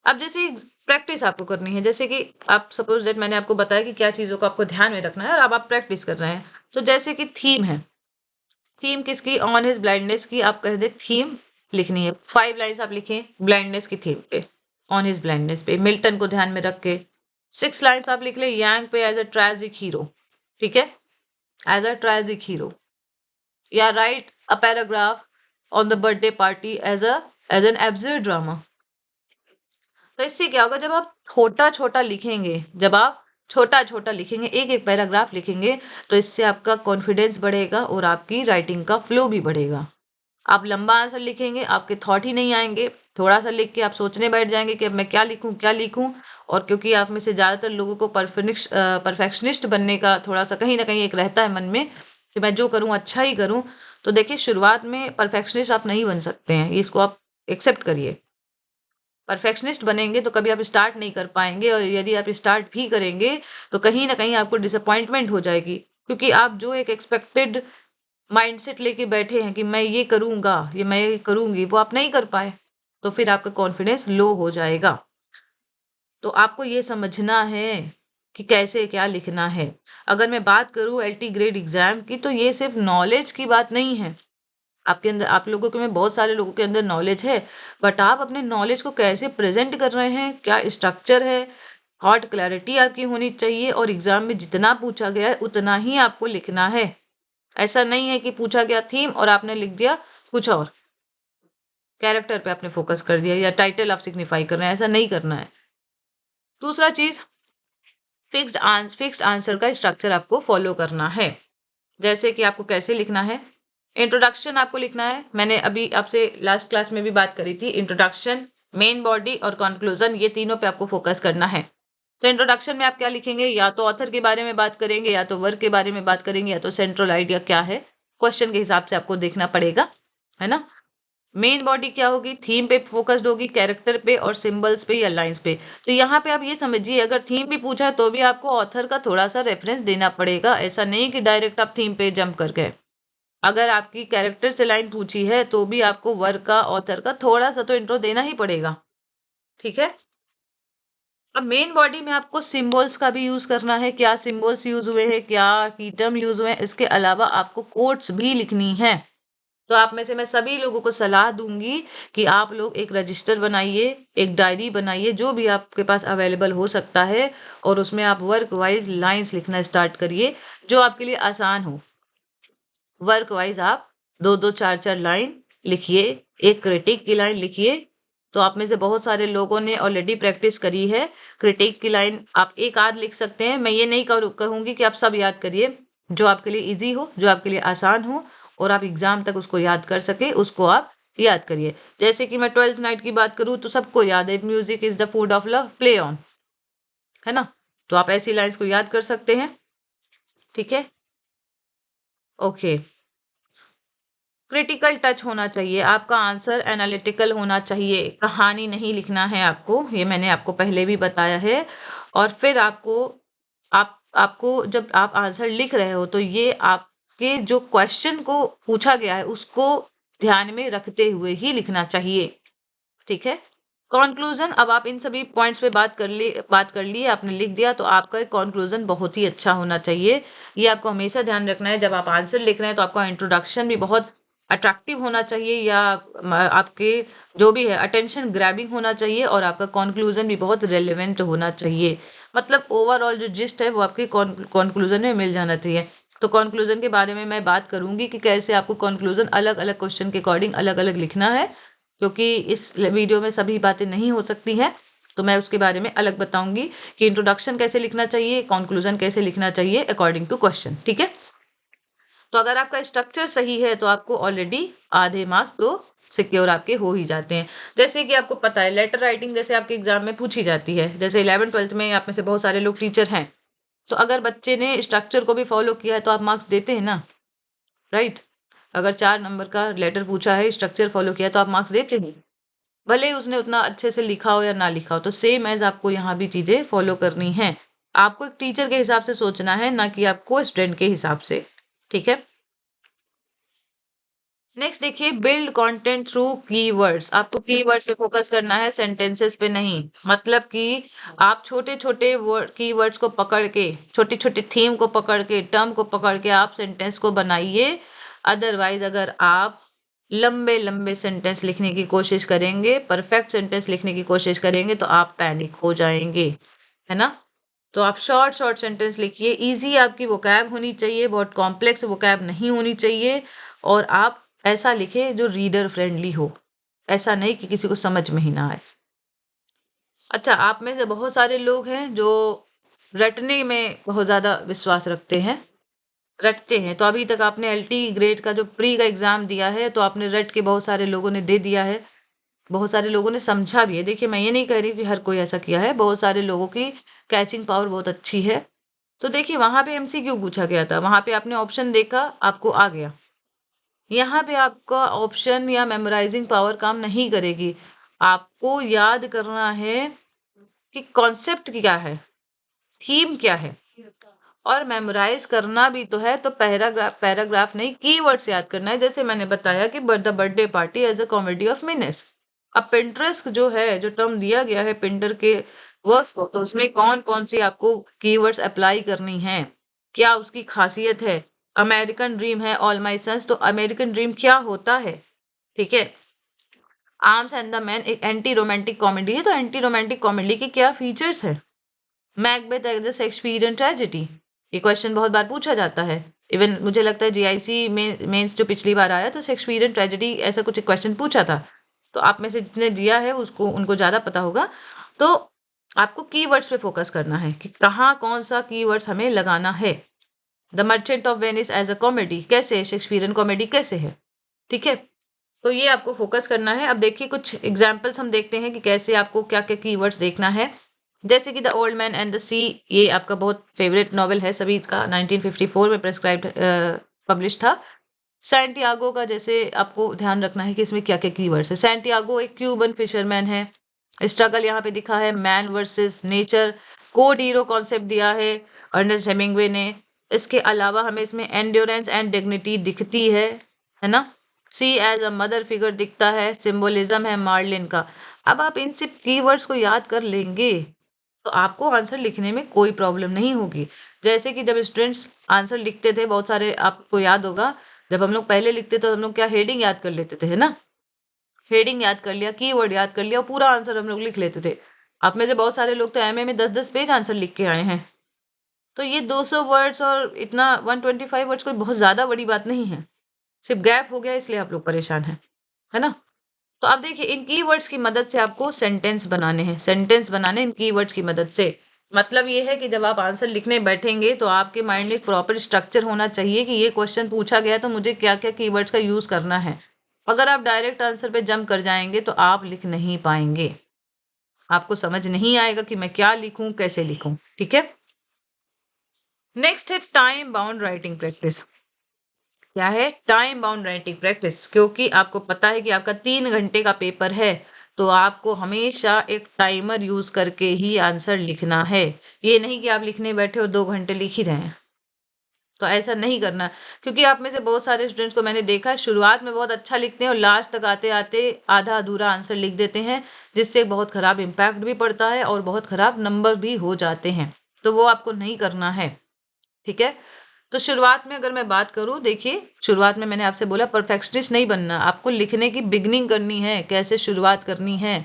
अब जैसे प्रैक्टिस आपको करनी है, जैसे कि आप सपोज दैट मैंने आपको बताया कि क्या चीजों को आपको ध्यान में रखना है और अब आप प्रैक्टिस कर रहे हैं, तो जैसे कि थीम है, थीम किसकी, ऑन हिज ब्लाइंडनेस की, आप कह दे थीम लिखनी है, 5 लाइन्स आप लिखें ब्लाइंडनेस की थीम पे, ऑन हिज ब्लाइंडनेस पे, मिल्टन को ध्यान में रख के। 6 लाइन्स आप लिख ले यांग पे एज अ ट्रेजिक हीरो, ठीक है, एज अ ट्रेजिक हीरो, या write a paragraph on the birthday party as an absurd drama. तो इससे क्या होगा, जब आप छोटा छोटा लिखेंगे, जब आप छोटा छोटा लिखेंगे, एक एक पैराग्राफ लिखेंगे, तो इससे आपका कॉन्फिडेंस बढ़ेगा और आपकी राइटिंग का फ्लो भी बढ़ेगा। आप लंबा आंसर लिखेंगे, आपके थॉट ही नहीं आएंगे, थोड़ा सा लिख के आप सोचने बैठ जाएंगे कि अब मैं क्या लिखूं क्या लिखूं। और क्योंकि आप में से ज्यादातर लोगों को परफेक्शनिस्ट बनने का थोड़ा सा कहीं ना कहीं एक रहता है मन में कि मैं जो करूं अच्छा ही करूं, तो देखिए शुरुआत में परफेक्शनिस्ट आप नहीं बन सकते हैं, इसको आप एक्सेप्ट करिए। परफेक्शनिस्ट बनेंगे तो कभी आप स्टार्ट नहीं कर पाएंगे, और यदि आप स्टार्ट भी करेंगे तो कहीं ना कहीं आपको डिसअपॉइंटमेंट हो जाएगी, क्योंकि आप जो एक एक्सपेक्टेड माइंडसेट लेके बैठे हैं कि मैं ये करूंगा, ये मैं ये करूंगी, वो आप नहीं कर पाए, तो फिर आपका कॉन्फिडेंस लो हो जाएगा। तो आपको ये समझना है कि कैसे क्या लिखना है। अगर मैं बात करूं एलटी ग्रेड एग्जाम की, तो ये सिर्फ नॉलेज की बात नहीं है, आपके अंदर, आप लोगों के में बहुत सारे लोगों के अंदर नॉलेज है, बट आप अपने नॉलेज को कैसे प्रेजेंट कर रहे हैं, क्या स्ट्रक्चर है, थॉट क्लैरिटी आपकी होनी चाहिए, और एग्जाम में जितना पूछा गया है उतना ही आपको लिखना है। ऐसा नहीं है कि पूछा गया थीम और आपने लिख दिया कुछ और, कैरेक्टर पे आपने फोकस कर दिया या टाइटल आप सिग्निफाई कर रहे हैं, ऐसा नहीं करना है। दूसरा चीज, फिक्स्ड आंसर का स्ट्रक्चर आपको फॉलो करना है। जैसे कि आपको कैसे लिखना है, इंट्रोडक्शन आपको लिखना है, मैंने अभी आपसे लास्ट क्लास में भी बात करी थी, इंट्रोडक्शन, मेन बॉडी और कंक्लूजन, ये तीनों पे आपको फोकस करना है। तो इंट्रोडक्शन में आप क्या लिखेंगे, या तो ऑथर के बारे में बात करेंगे, या तो वर्क के बारे में बात करेंगे, या तो सेंट्रल आइडिया क्या है, क्वेश्चन के हिसाब से आपको देखना पड़ेगा, है ना। मेन बॉडी क्या होगी, थीम पे फोकस्ड होगी, कैरेक्टर पे और सिंबल्स पे या लाइंस पे। तो यहाँ पे आप ये समझिए, अगर थीम भी पूछा है तो भी आपको ऑथर का थोड़ा सा रेफरेंस देना पड़ेगा, ऐसा नहीं कि डायरेक्ट आप थीम पे जंप कर गए। अगर आपकी कैरेक्टर से लाइन पूछी है तो भी आपको वर्क का, ऑथर का थोड़ा सा तो इंट्रो देना ही पड़ेगा, ठीक है। अब मेन बॉडी में आपको सिंबल्स का भी यूज करना है, क्या सिंबल्स यूज हुए हैं, क्या की टर्म यूज हुए हैं, इसके अलावा आपको कोट्स भी लिखनी है। तो आप में से मैं सभी लोगों को सलाह दूंगी कि आप लोग एक रजिस्टर बनाइए, एक डायरी बनाइए, जो भी आपके पास अवेलेबल हो सकता है, और उसमें आप वर्क वाइज लाइंस लिखना स्टार्ट करिए, जो आपके लिए आसान हो। वर्क वाइज आप 2-2, 4-4 लाइन लिखिए, एक क्रिटिक की लाइन लिखिए। तो आप में से बहुत सारे लोगों ने ऑलरेडी प्रैक्टिस करी है, क्रिटिक की लाइन आप एक आध लिख सकते हैं, मैं ये नहीं कहूंगी कि आप सब याद करिए, जो आपके लिए इजी हो, जो आपके लिए आसान हो और आप एग्जाम तक उसको याद कर सके, उसको आप याद करिए। जैसे कि मैं 12th नाइट की बात करूँ तो सबको याद है, music is the food of love, play on, है ना। तो आप ऐसी लाइंस को याद कर सकते हैं। ठीक है, ओके। क्रिटिकल टच होना चाहिए, आपका आंसर एनालिटिकल होना चाहिए, कहानी नहीं लिखना है आपको, ये मैंने आपको पहले भी बताया है। और फिर आपको जब आप आंसर लिख रहे हो तो ये आपके जो क्वेश्चन को पूछा गया है उसको ध्यान में रखते हुए ही लिखना चाहिए। ठीक है, कॉन्क्लूजन, अब आप इन सभी पॉइंट्स पे बात कर ली, आपने लिख दिया, तो आपका कॉन्क्लूजन बहुत ही अच्छा होना चाहिए। ये आपको हमेशा ध्यान रखना है, जब आप आंसर लिख रहे हैं तो आपका इंट्रोडक्शन भी बहुत अट्रैक्टिव होना चाहिए, या आपके जो भी है अटेंशन ग्रैबिंग होना चाहिए, और आपका कॉन्क्लूजन भी बहुत रेलिवेंट होना चाहिए। मतलब ओवरऑल जो जिस्ट है वो आपके कॉन्क्लूजन में मिल जाना चाहिए। तो कॉन्क्लूजन के बारे में मैं बात करूंगी कि कैसे आपको कॉन्क्लूजन अलग अलग क्वेश्चन के अकॉर्डिंग अलग अलग लिखना है, क्योंकि इस वीडियो में सभी बातें नहीं हो सकती हैं, तो मैं उसके बारे में अलग बताऊंगी कि इंट्रोडक्शन कैसे लिखना चाहिए, कंक्लूजन कैसे लिखना चाहिए अकॉर्डिंग टू क्वेश्चन। ठीक है, तो अगर आपका स्ट्रक्चर सही है तो आपको ऑलरेडी आधे मार्क्स तो सिक्योर आपके हो ही जाते हैं। जैसे कि आपको पता है लेटर राइटिंग जैसे आपके एग्जाम में पूछी जाती है, जैसे 11th-12th में आप में से बहुत सारे लोग टीचर हैं, तो अगर बच्चे ने स्ट्रक्चर को भी फॉलो किया है तो आप मार्क्स देते हैं ना, राइट। अगर 4 नंबर का लेटर पूछा है, स्ट्रक्चर फॉलो किया तो आप मार्क्स देते हैं, भले ही उसने उतना अच्छे से लिखा हो या ना लिखा हो। तो सेम एज आपको यहाँ भी चीजें फॉलो करनी है। आपको एक टीचर के हिसाब से सोचना है, ना कि आपको स्टूडेंट के हिसाब से। ठीक है, नेक्स्ट देखिए, बिल्ड कंटेंट थ्रू कीवर्ड्स। आपको कीवर्ड्स पे फोकस करना है, सेंटेंसेस पे नहीं। मतलब कि आप छोटे छोटे वर्ड कीवर्ड्स को पकड़ के, छोटी छोटी थीम को पकड़ के, टर्म को पकड़ के आप सेंटेंस को बनाइए। अदरवाइज अगर आप लंबे लंबे सेंटेंस लिखने की कोशिश करेंगे, परफेक्ट सेंटेंस लिखने की कोशिश करेंगे, तो आप पैनिक हो जाएंगे, है ना। तो आप शॉर्ट शॉर्ट सेंटेंस लिखिए, इजी आपकी वोकैब होनी चाहिए, बहुत कॉम्प्लेक्स वोकैब नहीं होनी चाहिए। और आप ऐसा लिखे जो रीडर फ्रेंडली हो, ऐसा नहीं कि किसी को समझ में ही ना आए। अच्छा, आप में से बहुत सारे लोग हैं जो रटने में बहुत ज़्यादा विश्वास रखते हैं, रटते हैं। तो अभी तक आपने एलटी ग्रेड का जो प्री का एग्ज़ाम दिया है तो आपने रट के बहुत सारे लोगों ने दे दिया है, बहुत सारे लोगों ने समझा भी है। देखिए, मैं ये नहीं कह रही कि हर कोई ऐसा किया है, बहुत सारे लोगों की कैचिंग पावर बहुत अच्छी है। तो देखिए, वहाँ पे एमसीक्यू पूछा गया था, वहाँ पे आपने ऑप्शन देखा, आपको आ गया। यहाँ पे आपका ऑप्शन या मेमोराइजिंग पावर काम नहीं करेगी। आपको याद करना है कि कॉन्सेप्ट क्या है, थीम क्या है, और मेमोराइज करना भी तो है। तो पैराग्राफ पैराग्राफ नहीं, कीवर्ड्स याद करना है। जैसे मैंने बताया कि the birthday party as a comedy of menace. अब पिंटरेस्ट जो है, जो टर्म दिया गया है पिंटर के वर्क्स को, तो उसमें कौन कौन सी आपको कीवर्ड्स अप्लाई करनी है, क्या उसकी खासियत है। अमेरिकन ड्रीम है ऑल माई सन्स, तो अमेरिकन ड्रीम क्या होता है। ठीक है, आर्म्स एंड द मैन एक एंटी रोमांटिक कॉमेडी है, तो एंटी रोमांटिक कॉमेडी के क्या फीचर्स है। Macbeth as the Shakespearean tragedy, ये क्वेश्चन बहुत बार पूछा जाता है। इवन मुझे लगता है जीआईसी में मेंस जो पिछली बार आया तो शेक्सपियरियन ट्रेजेडी ऐसा कुछ क्वेश्चन पूछा था। तो आप में से जितने दिया है उसको उनको ज़्यादा पता होगा। तो आपको कीवर्ड्स पे फोकस करना है कि कहाँ कौन सा कीवर्ड्स हमें लगाना है। The merchant of Venice as a comedy कैसे है, शेक्सपियरियन कॉमेडी कैसे है। ठीक है, तो ये आपको फोकस करना है। अब देखिए कुछ एग्जाम्पल्स हम देखते हैं कि कैसे आपको क्या क्या कीवर्ड्स देखना है। जैसे कि the old man and the sea, ये आपका बहुत फेवरेट नॉवेल है सभी का, 1954 में प्रेस्क्राइब्ड पब्लिश था। सैंटियागो का जैसे आपको ध्यान रखना है कि इसमें क्या क्या कीवर्ड्स है। सैंटियागो एक क्यूबन फिशरमैन है, स्ट्रगल यहाँ पे दिखा है, man versus nature, code hero concept दिया है अर्नेस्ट हेमिंग्वे ने। इसके अलावा हमें इसमें एंड्योरेंस एंड डिग्निटी दिखती है ना। सी एज अ मदर फिगर दिखता है, सिंबोलिज्म है मार्लिन का। अब आप इन सब कीवर्ड्स को याद कर लेंगे तो आपको आंसर लिखने में कोई प्रॉब्लम नहीं होगी। जैसे कि जब स्टूडेंट्स आंसर लिखते थे, बहुत सारे आपको याद होगा, जब हम लोग पहले लिखते तो हम लोग क्या हेडिंग याद कर लेते थे, है ना। हेडिंग याद कर लिया, कीवर्ड याद कर लिया और पूरा आंसर हम लोग लिख लेते थे। आप में से बहुत सारे लोग तो एमए में 10-10 पेज आंसर लिख के आए हैं। तो ये 200 वर्ड्स और इतना 125 वर्ड्स कोई बहुत ज़्यादा बड़ी बात नहीं है। सिर्फ गैप हो गया इसलिए आप लोग परेशान हैं, है ना। तो आप देखिए, इन कीवर्ड्स की मदद से आपको सेंटेंस बनाने हैं, सेंटेंस बनाने इन कीवर्ड्स की मदद से। मतलब ये है कि जब आप आंसर लिखने बैठेंगे तो आपके माइंड में एक प्रॉपर स्ट्रक्चर होना चाहिए कि ये क्वेश्चन पूछा गया तो मुझे क्या क्या कीवर्ड्स का यूज़ करना है। अगर आप डायरेक्ट आंसर पे जंप कर जाएंगे तो आप लिख नहीं पाएंगे, आपको समझ नहीं आएगा कि मैं क्या लिखूं, कैसे लिखूं। ठीक है, नेक्स्ट है टाइम बाउंड राइटिंग प्रैक्टिस। क्या है? Time bound writing practice. क्योंकि आपको पता है कि आपका 3 घंटे का पेपर है, तो आपको हमेशा एक टाइमर यूज करके ही आंसर लिखना है। ये नहीं कि आप लिखने बैठे और 2 घंटे लिख ही रहे हैं, तो ऐसा नहीं करना। क्योंकि आप में से बहुत सारे स्टूडेंट्स को मैंने देखा है, शुरुआत में बहुत अच्छा लिखते हैं और लास्ट तक आते आते आधा अधूरा आंसर लिख देते हैं, जिससे बहुत खराब इम्पैक्ट भी पड़ता है और बहुत खराब नंबर भी हो जाते हैं। तो वो आपको नहीं करना है। ठीक है, तो शुरुआत में अगर मैं बात करूं, देखिए शुरुआत में मैंने आपसे बोला परफेक्शनिस्ट नहीं बनना, आपको लिखने की बिगनिंग करनी है, कैसे शुरुआत करनी है।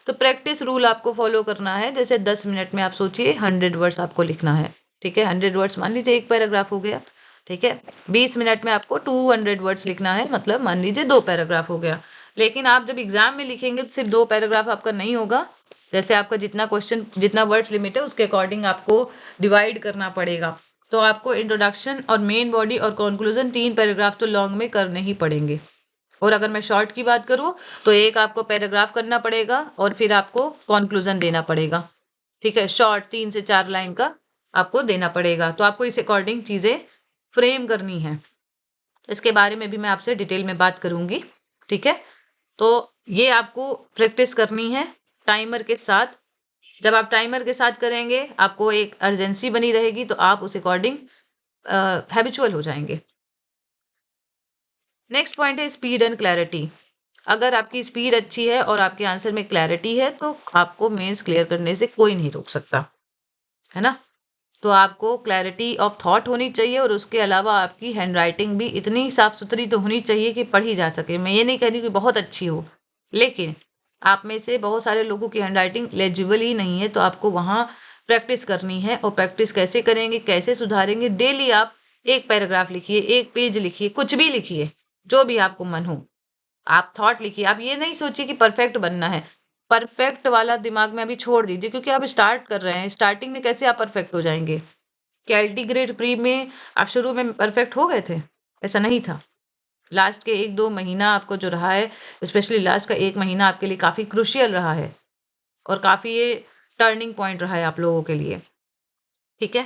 तो प्रैक्टिस रूल आपको फॉलो करना है। जैसे 10 मिनट में आप सोचिए 100 वर्ड्स आपको लिखना है। ठीक है, 100 वर्ड्स मान लीजिए एक पैराग्राफ हो गया। ठीक है, 20 मिनट में आपको 200 वर्ड्स लिखना है, मतलब मान लीजिए 2 पैराग्राफ हो गया। लेकिन आप जब एग्जाम में लिखेंगे तो सिर्फ 2 पैराग्राफ आपका नहीं होगा। जैसे आपका जितना क्वेश्चन, जितना वर्ड्स लिमिट है उसके अकॉर्डिंग आपको डिवाइड करना पड़ेगा। तो आपको इंट्रोडक्शन और मेन बॉडी और कंक्लूजन 3 पैराग्राफ तो लॉन्ग में करने ही पड़ेंगे। और अगर मैं शॉर्ट की बात करूं तो एक आपको पैराग्राफ करना पड़ेगा और फिर आपको कंक्लूजन देना पड़ेगा। ठीक है, शॉर्ट 3 से 4 लाइन का आपको देना पड़ेगा। तो आपको इस अकॉर्डिंग चीजें फ्रेम करनी है। इसके बारे में भी मैं आपसे डिटेल में बात करूंगी। ठीक है, तो ये आपको प्रैक्टिस करनी है टाइमर के साथ। जब आप टाइमर के साथ करेंगे, आपको एक अर्जेंसी बनी रहेगी, तो आप उस अकॉर्डिंग हैबिचुअल हो जाएंगे। नेक्स्ट पॉइंट है स्पीड एंड क्लैरिटी। अगर आपकी स्पीड अच्छी है और आपके आंसर में क्लैरिटी है तो आपको मेंस क्लियर करने से कोई नहीं रोक सकता, है ना। तो आपको क्लैरिटी ऑफ थॉट होनी चाहिए और उसके अलावा आपकी हैंड राइटिंग भी इतनी साफ सुथरी तो होनी चाहिए कि पढ़ी जा सके। मैं ये नहीं कह रही कि बहुत अच्छी हो, लेकिन आप में से बहुत सारे लोगों की हैंड राइटिंग लेजिबल ही नहीं है, तो आपको वहाँ प्रैक्टिस करनी है। और प्रैक्टिस कैसे करेंगे, कैसे सुधारेंगे? डेली आप एक पैराग्राफ लिखिए, एक पेज लिखिए, कुछ भी लिखिए, जो भी आपको मन हो। आप थॉट लिखिए, आप ये नहीं सोचिए कि परफेक्ट बनना है। परफेक्ट वाला दिमाग में अभी छोड़ दीजिए, क्योंकि आप स्टार्ट कर रहे हैं। स्टार्टिंग में कैसे आप परफेक्ट हो जाएंगे? क्या एल्टीग्रेड प्री में आप शुरू में परफेक्ट हो गए थे? ऐसा नहीं था। लास्ट के 1-2 महीना आपको जो रहा है, स्पेशली लास्ट का 1 महीना आपके लिए काफ़ी क्रुशियल रहा है और काफ़ी ये टर्निंग पॉइंट रहा है आप लोगों के लिए। ठीक है,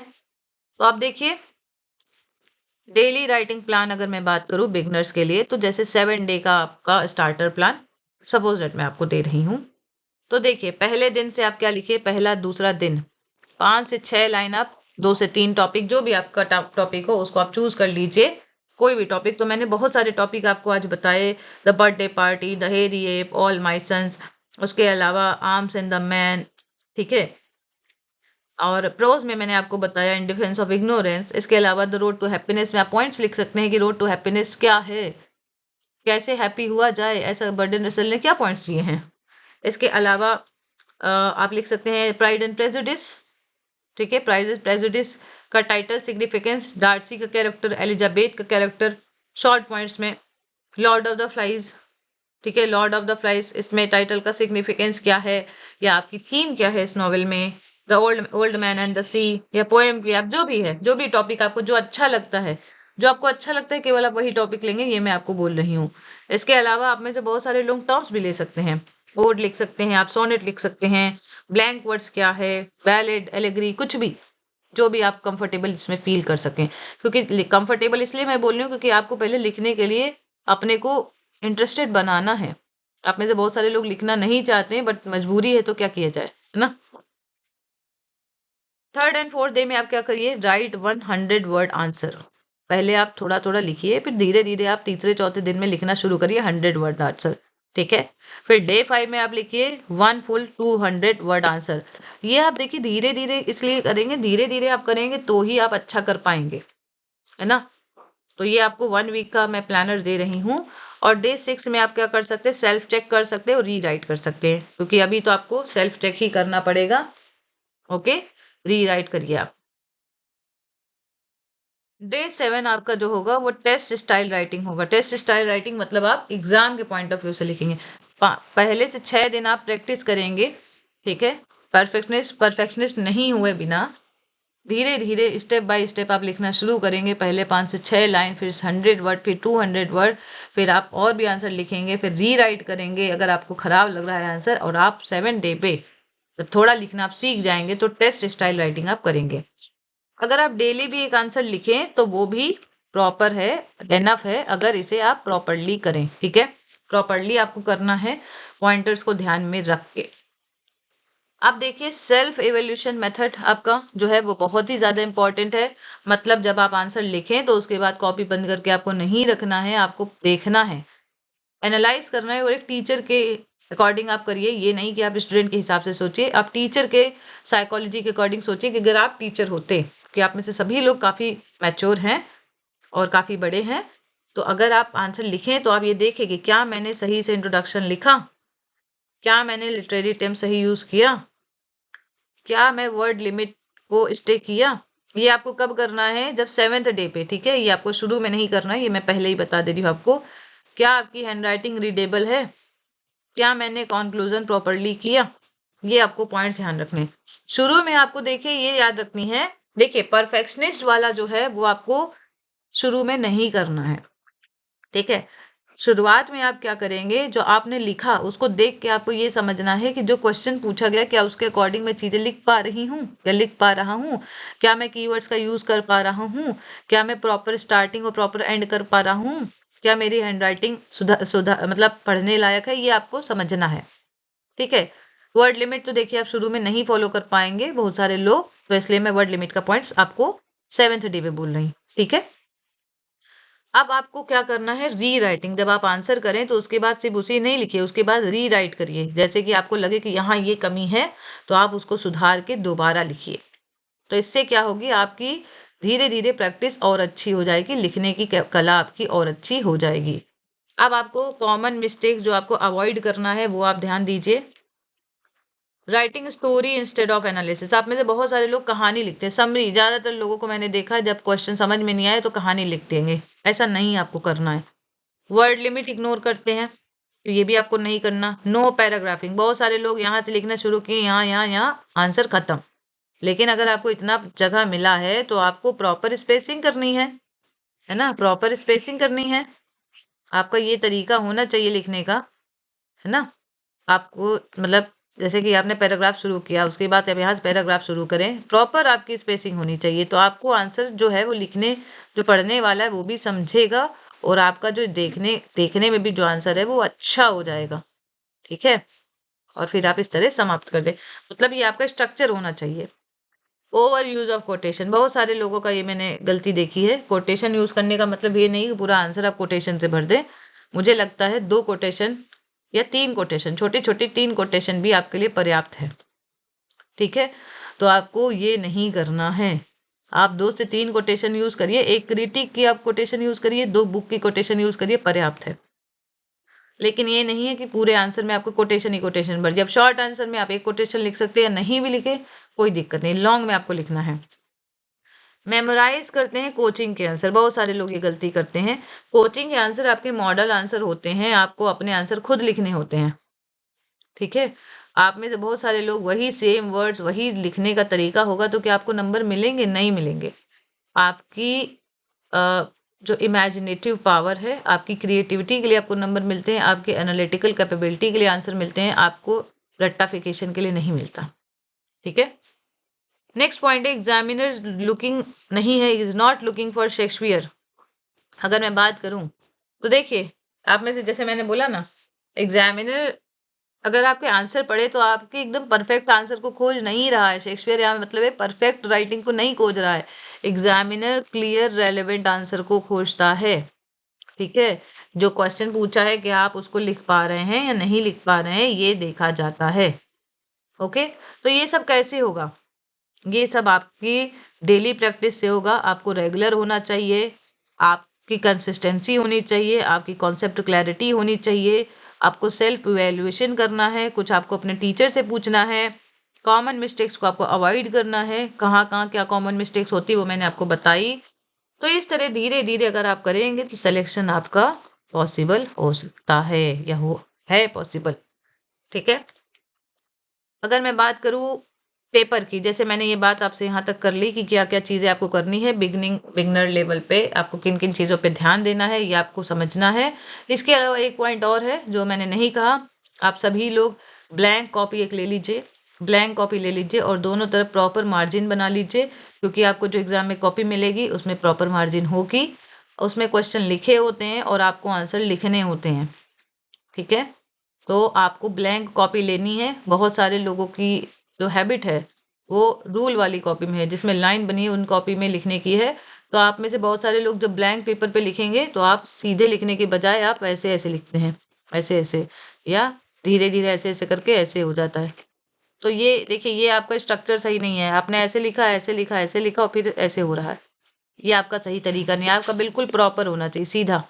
तो आप देखिए डेली राइटिंग प्लान अगर मैं बात करूं बिगनर्स के लिए, तो जैसे 7 डे का आपका स्टार्टर प्लान सपोज दैट मैं आपको दे रही हूं। तो देखिए पहले दिन से आप क्या लिखिए, पहला दूसरा दिन 5 से 6 लाइन आप 2 से 3 टॉपिक, जो भी आपका टॉपिक हो उसको आप चूज कर लीजिए। कोई भी टॉपिक, तो मैंने बहुत सारे टॉपिक आपको आज बताए, द बर्थडे पार्टी, द हेरी एप, ऑल माई सन्स, उसके अलावा आर्म्स एंड द मैन। ठीक है, और प्रोज में मैंने आपको बताया इन डिफेंस ऑफ इग्नोरेंस। इसके अलावा द रोड टू हैप्पीनेस में आप पॉइंट्स लिख सकते हैं कि रोड टू हैप्पीनेस क्या है, कैसे हैप्पी हुआ जाए, ऐसा बर्डन रसल ने क्या पॉइंट्स दिए हैं। इसके अलावा आप लिख सकते हैं प्राइड एंड प्रेजुडिस। ठीक है, प्राइड एंड प्रेजुडिस का टाइटल, सिग्निफिकेंस, डार्सी का कैरेक्टर, एलिजाबेथ का कैरेक्टर, शॉर्ट पॉइंट्स में लॉर्ड ऑफ द फ्लाइज। ठीक है, लॉर्ड ऑफ द फ्लाइज, इसमें टाइटल का सिग्निफिकेंस क्या है या आपकी थीम क्या है इस नॉवेल में, the old old man and the sea, या पोएम की, आप जो भी है, जो भी टॉपिक आपको जो अच्छा लगता है, जो आपको अच्छा लगता है केवल आप वही टॉपिक लेंगे, ये मैं आपको बोल रही हूँ। इसके अलावा आप में से बहुत सारे लोग टर्म्स भी ले सकते हैं, ओड लिख सकते हैं, आप सोनेट लिख सकते हैं, ब्लैंक वर्ड्स क्या है, बैलेड, एलेगरी, कुछ भी, जो भी आप कंफर्टेबल इसमें फील कर सकें। क्योंकि कंफर्टेबल इसलिए मैं बोल रही हूँ क्योंकि आपको पहले लिखने के लिए अपने को इंटरेस्टेड बनाना है। आप में से बहुत सारे लोग लिखना नहीं चाहते हैं, बट मजबूरी है तो क्या किया जाए, है ना। 3rd एंड 4th डे में आप क्या करिए, राइट 100 वर्ड आंसर। पहले आप थोड़ा थोड़ा लिखिए, फिर धीरे धीरे आप तीसरे चौथे दिन में लिखना शुरू करिए 100 वर्ड आंसर। ठीक है, फिर डे 5 में आप लिखिए 1 फुल 200 वर्ड आंसर। ये आप देखिए धीरे धीरे इसलिए करेंगे, धीरे धीरे आप करेंगे तो ही आप अच्छा कर पाएंगे, है ना। तो ये आपको 1 वीक का मैं प्लानर दे रही हूँ। और डे 6 में आप क्या कर सकते हैं, सेल्फ चेक कर सकते हैं और री राइट कर सकते हैं, क्योंकि अभी तो आपको सेल्फ चेक ही करना पड़ेगा। ओके, री राइट करिए आप। डे 7 आपका जो होगा वो टेस्ट स्टाइल राइटिंग होगा। टेस्ट स्टाइल राइटिंग मतलब आप एग्जाम के पॉइंट ऑफ व्यू से लिखेंगे। पहले से 6 दिन आप प्रैक्टिस करेंगे। ठीक है, परफेक्शनिस्ट नहीं हुए बिना धीरे धीरे स्टेप बाय स्टेप आप लिखना शुरू करेंगे। पहले 5 से 6 लाइन, फिर 100 वर्ड, फिर 200 वर्ड, फिर आप और भी आंसर लिखेंगे, फिर रीराइट करेंगे अगर आपको खराब लग रहा है आंसर। और आप 7 डे पे जब थोड़ा लिखना आप सीख जाएंगे तो टेस्ट स्टाइल राइटिंग आप करेंगे। अगर आप डेली भी एक आंसर लिखें तो वो भी प्रॉपर है, एनफ है, अगर इसे आप प्रॉपरली करें। ठीक है, प्रॉपरली आपको करना है, पॉइंटर्स को ध्यान में रख के। आप देखिए सेल्फ एवेल्यूशन मेथड आपका जो है वो बहुत ही ज़्यादा इंपॉर्टेंट है। मतलब जब आप आंसर लिखें तो उसके बाद कॉपी बंद करके आपको नहीं रखना है, आपको देखना है, एनालाइज करना है और एक टीचर के अकॉर्डिंग आप करिए। ये नहीं कि आप स्टूडेंट के हिसाब से सोचिए, आप टीचर के साइकोलॉजी के अकॉर्डिंग सोचिए कि अगर आप टीचर होते, कि आप में से सभी लोग काफ़ी मैच्योर हैं और काफ़ी बड़े हैं, तो अगर आप आंसर लिखें तो आप ये देखें कि क्या मैंने सही से इंट्रोडक्शन लिखा, क्या मैंने लिटरेरी टर्म सही यूज़ किया, क्या मैं वर्ड लिमिट को स्टे किया। ये आपको कब करना है, जब 7th डे पे। ठीक है, ये आपको शुरू में नहीं करना है, ये मैं पहले ही बता दे रही हूँ आपको। क्या आपकी हैंडराइटिंग रीडेबल है, क्या मैंने कंक्लूजन प्रॉपरली किया, ये आपको पॉइंट्स ध्यान रखने। शुरू में आपको देखिए ये याद रखनी है, देखिए परफेक्शनिस्ट वाला जो है वो आपको शुरू में नहीं करना है। ठीक है, शुरुआत में आप क्या करेंगे, जो आपने लिखा उसको देख के आपको ये समझना है कि जो क्वेश्चन पूछा गया क्या उसके अकॉर्डिंग मैं चीजें लिख पा रही हूँ या लिख पा रहा हूँ, क्या मैं कीवर्ड्स का यूज कर पा रहा हूँ, क्या मैं प्रॉपर स्टार्टिंग और प्रॉपर एंड कर पा रहा हूँ, क्या मेरी हैंडराइटिंग सुधा मतलब पढ़ने लायक है, ये आपको समझना है। ठीक है, वर्ड लिमिट तो देखिए आप शुरू में नहीं फॉलो कर पाएंगे बहुत सारे लोग, तो इसलिए मैं वर्ड लिमिट का पॉइंट्स आपको 7th डे पे बोल रही हूँ। ठीक है, अब आपको क्या करना है, री राइटिंग। जब आप आंसर करें तो उसके बाद सिर्फ उसे नहीं लिखिए, उसके बाद री राइट करिए। जैसे कि आपको लगे कि यहाँ ये कमी है तो आप उसको सुधार के दोबारा लिखिए। तो इससे क्या होगी, आपकी धीरे धीरे प्रैक्टिस और अच्छी हो जाएगी, लिखने की कला आपकी और अच्छी हो जाएगी। अब आपको कॉमन मिस्टेक जो आपको अवॉइड करना है वो आप ध्यान दीजिए। Writing story instead of analysis. आप में से बहुत सारे लोग कहानी लिखते हैं, समरी। ज्यादातर लोगों को मैंने देखा है जब क्वेश्चन समझ में नहीं आए तो कहानी लिख देंगे, ऐसा नहीं आपको करना है। वर्ड लिमिट इग्नोर करते हैं, तो ये भी आपको नहीं करना। नो पैराग्राफिंग, बहुत सारे लोग यहाँ से लिखना शुरू किए, यहाँ यहाँ यहाँ आंसर खत्म। लेकिन अगर आपको इतना जगह मिला है तो आपको प्रॉपर स्पेसिंग करनी है ना, प्रॉपर स्पेसिंग करनी है। आपका ये तरीका होना चाहिए लिखने का, है ना। आपको मतलब जैसे कि आपने पैराग्राफ शुरू किया, उसके बाद अब यहाँ से पैराग्राफ शुरू करें, प्रॉपर आपकी स्पेसिंग होनी चाहिए। तो आपको आंसर जो है वो लिखने, जो पढ़ने वाला है वो भी समझेगा और आपका जो देखने में भी जो आंसर है वो अच्छा हो जाएगा। ठीक है, और फिर आप इस तरह समाप्त कर दें। मतलब ये आपका स्ट्रक्चर होना चाहिए। ओवर यूज ऑफ कोटेशन, बहुत सारे लोगों का ये मैंने गलती देखी है। कोटेशन यूज करने का मतलब ये नहीं कि पूरा आंसर आप कोटेशन से भर दें। मुझे लगता है 2 कोटेशन या 3 कोटेशन, छोटी छोटी 3 कोटेशन भी आपके लिए पर्याप्त है। ठीक है, तो आपको ये नहीं करना है। आप 2 से 3 कोटेशन यूज करिए, एक क्रिटिक की आप कोटेशन यूज करिए, 2 बुक की कोटेशन यूज करिए, पर्याप्त है। लेकिन ये नहीं है कि पूरे आंसर में आपको कोटेशन ही कोटेशन भर। जब शॉर्ट आंसर में आप एक कोटेशन लिख सकते हैं या नहीं भी लिखे कोई दिक्कत नहीं, लॉन्ग में आपको लिखना है। मेमोराइज करते हैं कोचिंग के आंसर, बहुत सारे लोग ये गलती करते हैं। कोचिंग के आंसर आपके मॉडल आंसर होते हैं, आपको अपने आंसर खुद लिखने होते हैं। ठीक है, आप में से बहुत सारे लोग वही सेम वर्ड्स वही लिखने का तरीका होगा तो क्या आपको नंबर मिलेंगे, नहीं मिलेंगे। आपकी जो इमेजिनेटिव पावर है, आपकी क्रिएटिविटी के लिए आपको नंबर मिलते हैं, आपके एनालिटिकल कैपेबिलिटी के लिए आंसर मिलते हैं, आपको रट्टाफिकेशन के लिए नहीं मिलता। ठीक है, नेक्स्ट पॉइंट है एग्जामिनर लुकिंग नहीं है, is not looking for Shakespeare. अगर मैं बात करूं तो देखिए आप में से जैसे मैंने बोला ना, एग्जामिनर अगर आपके आंसर पढ़े तो आपके एकदम परफेक्ट आंसर को खोज नहीं रहा है। शेक्सपियर यहाँ मतलब है परफेक्ट राइटिंग को नहीं खोज रहा है, एग्जामिनर क्लियर रेलेवेंट आंसर को खोजता है। ठीक है, जो क्वेश्चन पूछा है क्या आप उसको लिख पा रहे हैं या नहीं लिख पा रहे हैं, ये देखा जाता है। ओके, तो ये सब कैसे होगा, ये सब आपकी डेली प्रैक्टिस से होगा। आपको रेगुलर होना चाहिए, आपकी कंसिस्टेंसी होनी चाहिए, आपकी कॉन्सेप्ट क्लैरिटी होनी चाहिए, आपको सेल्फ इवैल्यूएशन करना है, कुछ आपको अपने टीचर से पूछना है, कॉमन मिस्टेक्स को आपको अवॉइड करना है। कहाँ कहाँ क्या कॉमन मिस्टेक्स होती है वो मैंने आपको बताई। तो इस तरह धीरे धीरे अगर आप करेंगे तो सिलेक्शन आपका पॉसिबल हो सकता है या है पॉसिबल। ठीक है, अगर मैं बात करूँ पेपर की, जैसे मैंने ये बात आपसे यहाँ तक कर ली कि क्या क्या चीज़ें आपको करनी है बिगनर लेवल पे, आपको किन किन चीज़ों पे ध्यान देना है ये आपको समझना है। इसके अलावा एक पॉइंट और है जो मैंने नहीं कहा, आप सभी लोग ब्लैंक कॉपी एक ले लीजिए, ब्लैंक कॉपी ले लीजिए और दोनों तरफ प्रॉपर मार्जिन बना लीजिए, क्योंकि आपको जो एग्जाम में कॉपी मिलेगी उसमें प्रॉपर मार्जिन होगी, उसमें क्वेश्चन लिखे होते हैं और आपको आंसर लिखने होते हैं। ठीक है, तो आपको ब्लैंक कॉपी लेनी है। बहुत सारे लोगों की जो हैबिट है वो रूल वाली कॉपी में है, जिसमें लाइन बनी है उन कॉपी में लिखने की है। तो आप में से बहुत सारे लोग जब ब्लैंक पेपर पे लिखेंगे तो आप सीधे लिखने के बजाय आप ऐसे ऐसे लिखते हैं, ऐसे ऐसे, या धीरे धीरे ऐसे ऐसे करके ऐसे हो जाता है। तो ये देखिए, ये आपका स्ट्रक्चर सही नहीं है। आपने ऐसे लिखा, ऐसे लिखा, ऐसे लिखा और फिर ऐसे हो रहा है। ये आपका सही तरीका नहीं है। आपका बिल्कुल प्रॉपर होना चाहिए, सीधा।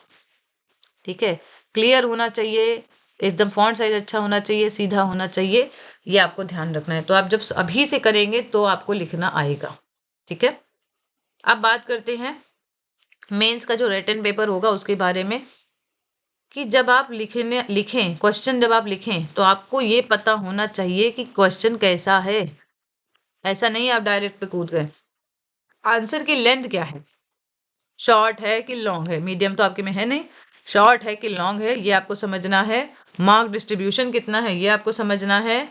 ठीक है, क्लियर होना चाहिए, एकदम फॉन्ट साइज अच्छा होना चाहिए, सीधा होना चाहिए। ये आपको ध्यान रखना है। तो आप जब अभी से करेंगे तो आपको लिखना आएगा। ठीक है, अब बात करते हैं मेंस का जो रिटन पेपर होगा उसके बारे में, कि जब आप लिखें क्वेश्चन, जब आप लिखें तो आपको ये पता होना चाहिए कि क्वेश्चन कैसा है। ऐसा नहीं आप डायरेक्ट पे कूद गए। आंसर की लेंथ क्या है, शॉर्ट है कि लॉन्ग है, मीडियम तो आपके में है नहीं, शॉर्ट है कि लॉन्ग है ये आपको समझना है। मार्क डिस्ट्रीब्यूशन कितना है ये आपको समझना है।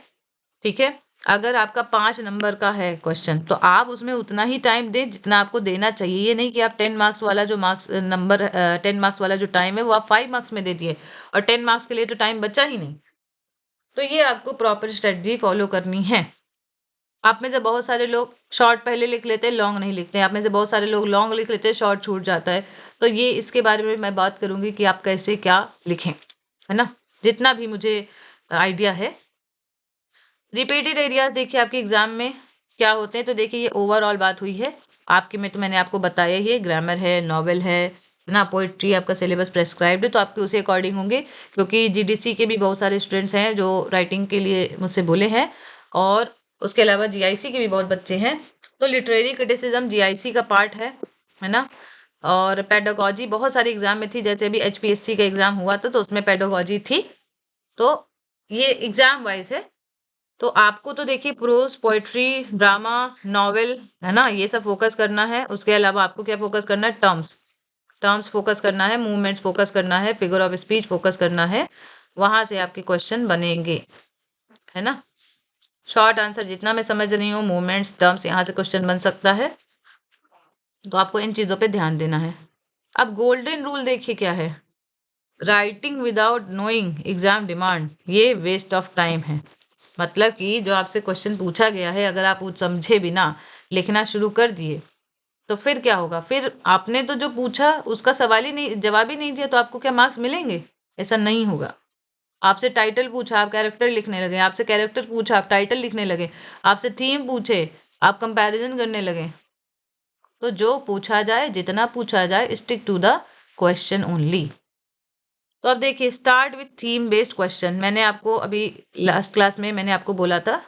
ठीक है, अगर आपका 5 नंबर का है क्वेश्चन तो आप उसमें उतना ही टाइम दें जितना आपको देना चाहिए। ये नहीं कि आप 10 मार्क्स वाला जो 10 मार्क्स वाला जो टाइम है वो आप 5 मार्क्स में दे दिए और 10 मार्क्स के लिए तो टाइम बचा ही नहीं। तो ये आपको प्रॉपर स्ट्रेटजी फॉलो करनी है। आप में से बहुत सारे लोग शॉर्ट पहले लिख लेते हैं, लॉन्ग नहीं लिखते हैं। आप में से बहुत सारे लोग लॉन्ग लिख लेते हैं, शॉर्ट छूट जाता है। तो ये इसके बारे में मैं बात करूंगी कि आप कैसे क्या लिखें, है ना, जितना भी मुझे आइडिया है। रिपीटेड एरियाज देखिए आपके एग्जाम में क्या होते हैं। तो देखिए ये ओवरऑल बात हुई है आपके में, तो मैंने आपको बताया ही है, ग्रामर है, नॉवेल है ना, पोइट्री आपका सिलेबस प्रेस्क्राइब्ड है तो आपके उसी अकॉर्डिंग होंगे, क्योंकि जीडीसी के भी बहुत सारे स्टूडेंट्स हैं जो राइटिंग के लिए मुझसे बोले हैं, और उसके अलावा जीआईसी के भी बहुत बच्चे हैं। तो लिटरेरी क्रिटिसिज्म जीआईसी का पार्ट है ना। और पेडागॉजी बहुत सारे एग्जाम में थी, जैसे अभी एचपीएससी का एग्जाम हुआ था तो उसमें पेडागॉजी थी। तो ये एग्जाम वाइज है। तो आपको तो देखिए प्रोज, पोएट्री, ड्रामा, नॉवेल, है ना, ये सब फोकस करना है। उसके अलावा आपको क्या फोकस करना है, टर्म्स, टर्म्स फोकस करना है, मूवमेंट्स फोकस करना है, फिगर ऑफ स्पीच फोकस करना है। वहां से आपके क्वेश्चन बनेंगे, है ना। शॉर्ट आंसर जितना मैं समझ रही हूँ, मूवमेंट्स, टर्म्स, यहाँ से क्वेश्चन बन सकता है। तो आपको इन चीजों पे ध्यान देना है। अब गोल्डन रूल देखिए क्या है, writing without knowing exam demand, ये वेस्ट ऑफ टाइम है। मतलब कि जो आपसे क्वेश्चन पूछा गया है, अगर आप वो समझे बिना लिखना शुरू कर दिए तो फिर क्या होगा, फिर आपने तो जो पूछा उसका सवाल ही नहीं, जवाब ही नहीं दिया, तो आपको क्या मार्क्स मिलेंगे? ऐसा नहीं होगा। आपसे टाइटल पूछा आप कैरेक्टर लिखने लगे, आपसे कैरेक्टर पूछा आप टाइटल लिखने लगे, आपसे थीम पूछे आप कंपैरिजन करने लगे। तो जो पूछा जाए, जितना पूछा जाए, stick to the question only. तो अब देखिए, start with theme based question. मैंने आपको अभी लास्ट क्लास में मैंने आपको बोला था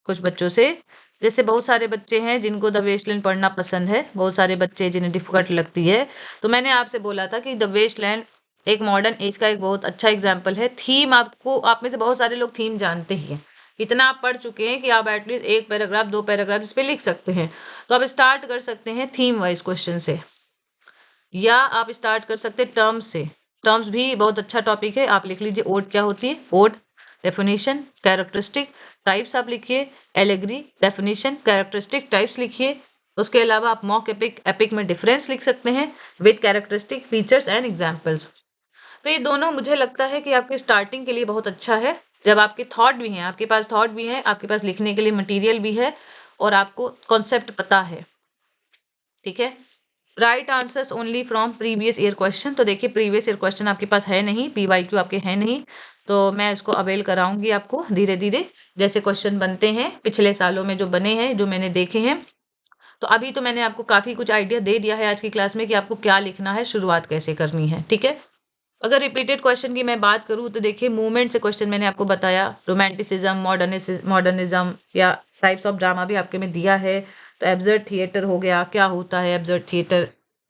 कुछ बच्चों से, जैसे बहुत सारे बच्चे हैं जिनको द वेस्टलैंड पढ़ना पसंद है, बहुत सारे बच्चे जिन्हें डिफिकल्ट लगती है। तो मैंने आपसे बोला था कि द वेस्टलैंड एक मॉडर्न एज का एक बहुत अच्छा एग्जाम्पल है। थीम आपको, आप में से बहुत सारे लोग थीम जानते ही हैं, इतना आप पढ़ चुके हैं कि आप एटलीस्ट एक पैराग्राफ, 2 पैराग्राफ इस पे लिख सकते हैं। तो आप स्टार्ट कर सकते हैं थीम वाइज क्वेश्चन से, या आप स्टार्ट कर सकते हैं टर्म्स से। टर्म्स भी बहुत अच्छा टॉपिक है, आप लिख लीजिए ओड क्या होती है, ओड, डेफिनेशन, कैरेक्टरिस्टिक, टाइप्स आप लिखिए, एलेगरी, डेफिनेशन, कैरेक्टरिस्टिक, टाइप्स लिखिए। उसके अलावा आप मॉक एपिक, एपिक में डिफरेंस लिख सकते हैं with characteristic, features and examples. तो ये दोनों मुझे लगता है कि आपके स्टार्टिंग के लिए बहुत अच्छा है, जब आपके थॉट भी हैं, आपके पास थॉट भी है, आपके पास लिखने के लिए मटीरियल भी है और आपको कॉन्सेप्ट पता है। ठीक है, right answers only from previous year question. तो देखिए प्रीवियस ईयर क्वेश्चन आपके पास है नहीं, पीवाईक्यू आपके है नहीं, तो मैं इसको अवेल कराऊंगी आपको धीरे धीरे, जैसे क्वेश्चन बनते हैं पिछले सालों में जो बने हैं, जो मैंने देखे हैं। तो अभी तो मैंने आपको काफी कुछ आइडिया दे दिया है आज की क्लास में कि आपको क्या लिखना है, शुरुआत कैसे करनी है। ठीक है, अगर रिपीटेड क्वेश्चन की मैं बात करूँ तो देखिए मूवमेंट से क्वेश्चन मैंने आपको बताया, रोमांटिसिज्म, मॉडर्निज्म, या टाइप्स ऑफ ड्रामा भी आपके में दिया है। तो एब्सर्ड थिएटर हो गया, क्या होता है एब्सर्ड थिएटर।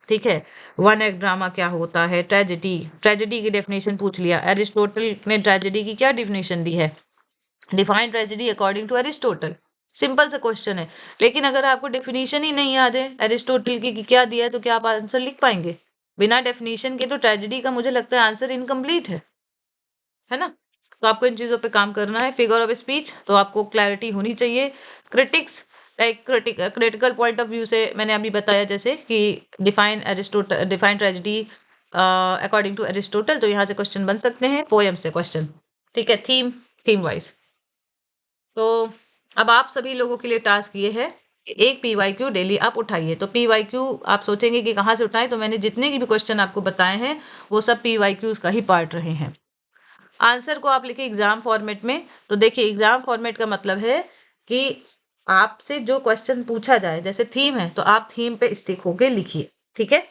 ठीक है, वन एक्ट ड्रामा क्या होता है, ट्रेजेडी, ट्रेजेडी की डेफिनेशन पूछ लिया, एरिस्टोटल ने ट्रेजेडी की क्या डेफिनेशन दी है, define tragedy according to Aristotle. Simple सा क्वेश्चन है। लेकिन अगर आपको डेफिनेशन ही नहीं याद है एरिस्टोटल की कि क्या दिया है, तो क्या आप आंसर लिख पाएंगे? बिना डेफिनेशन के तो ट्रेजेडी का मुझे लगता है आंसर इनकम्प्लीट है ना? तो आपको इन चीजों पे काम करना है। फिगर ऑफ स्पीच तो आपको क्लैरिटी होनी चाहिए। Critics like critical point of view से मैंने अभी बताया, जैसे कि define tragedy according to Aristotle, तो यहाँ से क्वेश्चन बन सकते हैं। पोएम से क्वेश्चन, ठीक है, थीम वाइज। तो अब आप सभी लोगों के लिए टास्क ये है कि एक PYQ डेली आप उठाइए। तो PYQ आप सोचेंगे कि कहाँ से उठाएं, तो मैंने जितने की भी क्वेश्चन आपको बताए हैं वो सब PYQs का ही पार्ट रहे हैं। आंसर को आप लिखिए एग्जाम फॉर्मेट में। तो देखिए एग्जाम फॉर्मेट का मतलब है कि आपसे जो क्वेश्चन पूछा जाए, जैसे थीम है तो आप थीम पे स्टिक होके लिखिए, ठीक है,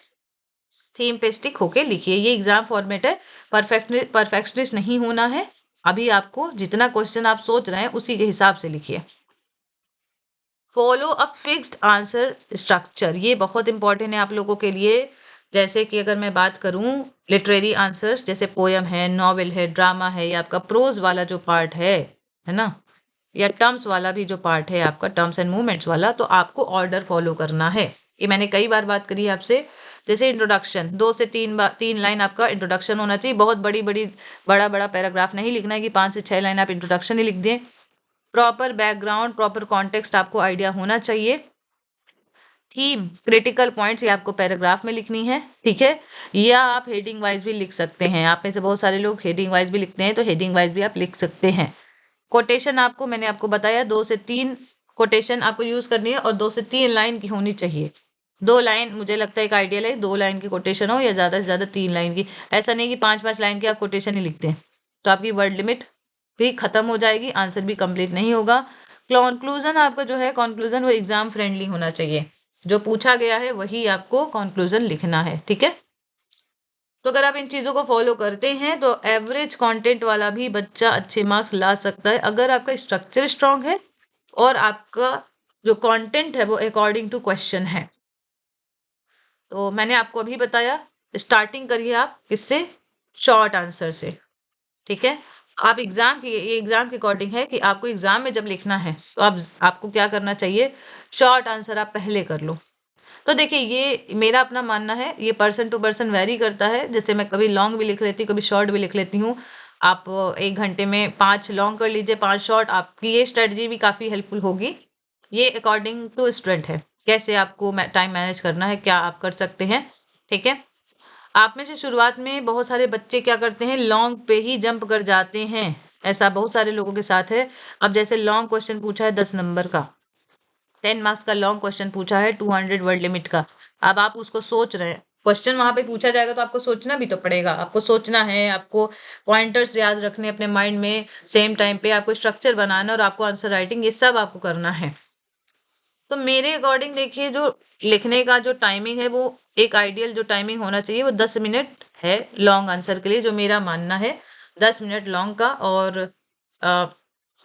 थीम पे स्टिक होके लिखिए। ये एग्जाम फॉर्मेट है, परफेक्शनिस्ट नहीं होना है। अभी आपको जितना क्वेश्चन आप सोच रहे हैं उसी के हिसाब से लिखिए। Follow a fixed answer structure, ये बहुत इंपॉर्टेंट है आप लोगों के लिए। जैसे कि अगर मैं बात करूं लिटरेरी आंसर्स, जैसे पोयम है, नॉवेल है, ड्रामा है, या आपका प्रोज वाला जो पार्ट है ना, या टर्म्स वाला भी जो पार्ट है आपका, टर्म्स एंड मूवमेंट्स वाला, तो आपको ऑर्डर फॉलो करना है। ये मैंने कई बार बात करी है आपसे। जैसे इंट्रोडक्शन, 2 से 3 लाइन आपका इंट्रोडक्शन होना चाहिए। बहुत बड़ा बड़ा पैराग्राफ नहीं लिखना है कि 5 से 6 लाइन आप इंट्रोडक्शन ही लिख दें। प्रॉपर बैकग्राउंड, प्रॉपर कॉन्टेक्स्ट आपको आइडिया होना चाहिए। थीम, क्रिटिकल पॉइंट्स, ये आपको पैराग्राफ में लिखनी है, ठीक है, या आप हेडिंग वाइज भी लिख सकते हैं। आप में से बहुत सारे लोग हेडिंग वाइज भी लिखते हैं, तो हेडिंग वाइज भी आप लिख सकते हैं। कोटेशन आपको, मैंने आपको बताया 2 से 3 कोटेशन आपको यूज करनी है, और 2 से 3 लाइन की होनी चाहिए। 2 लाइन मुझे लगता है एक आइडियल है, 2 लाइन की कोटेशन हो, या ज्यादा से ज्यादा 3 लाइन की। ऐसा नहीं कि 5 5 लाइन की आप कोटेशन ही लिखते हैं, तो आपकी वर्ड लिमिट भी खत्म हो जाएगी, आंसर भी कंप्लीट नहीं होगा। कंक्लूजन आपका जो है, कंक्लूजन वो एग्जाम फ्रेंडली होना चाहिए। जो पूछा गया है वही आपको कंक्लूजन लिखना है, ठीक है। तो अगर आप इन चीजों को फॉलो करते हैं तो एवरेज कंटेंट वाला भी बच्चा अच्छे मार्क्स ला सकता है, अगर आपका स्ट्रक्चर स्ट्रांग है और आपका जो कंटेंट है वो अकॉर्डिंग टू क्वेश्चन है। तो मैंने आपको अभी बताया, स्टार्टिंग करिए आप किससे, शॉर्ट आंसर से, ठीक है। आप एग्जाम की, ये एग्जाम के अकॉर्डिंग है कि आपको एग्जाम में जब लिखना है तो आपको क्या करना चाहिए, शॉर्ट आंसर आप पहले कर लो। तो देखिए ये मेरा अपना मानना है, ये पर्सन टू पर्सन वेरी करता है। जैसे मैं कभी लॉन्ग भी लिख लेती हूँ, कभी शॉर्ट भी लिख लेती हूँ। आप 1 घंटे में 5 लॉन्ग कर लीजिए, 5 शॉर्ट, आपकी ये स्ट्रेटजी भी काफ़ी हेल्पफुल होगी। ये अकॉर्डिंग टू स्टूडेंट है, कैसे आपको टाइम मैनेज करना है, क्या आप कर सकते हैं, ठीक है। आप में से शुरुआत में बहुत सारे बच्चे क्या करते हैं, लॉन्ग पे ही जंप कर जाते हैं। ऐसा बहुत सारे लोगों के साथ है। अब जैसे लॉन्ग क्वेश्चन पूछा है 10 नंबर का, 10 मार्क्स का लॉन्ग क्वेश्चन पूछा है 200 वर्ड लिमिट का। अब आप उसको सोच रहे हैं, क्वेश्चन वहां पे पूछा जाएगा तो आपको सोचना भी तो पड़ेगा। आपको सोचना है, आपको पॉइंटर्स याद रखने अपने माइंड में, सेम टाइम पे आपको स्ट्रक्चर बनाना, और आपको आंसर राइटिंग, ये सब आपको करना है। तो मेरे अकॉर्डिंग देखिए, जो लिखने का जो टाइमिंग है वो एक आइडियल जो टाइमिंग होना चाहिए वो 10 मिनट है लॉन्ग आंसर के लिए, जो मेरा मानना है 10 मिनट लॉन्ग का, और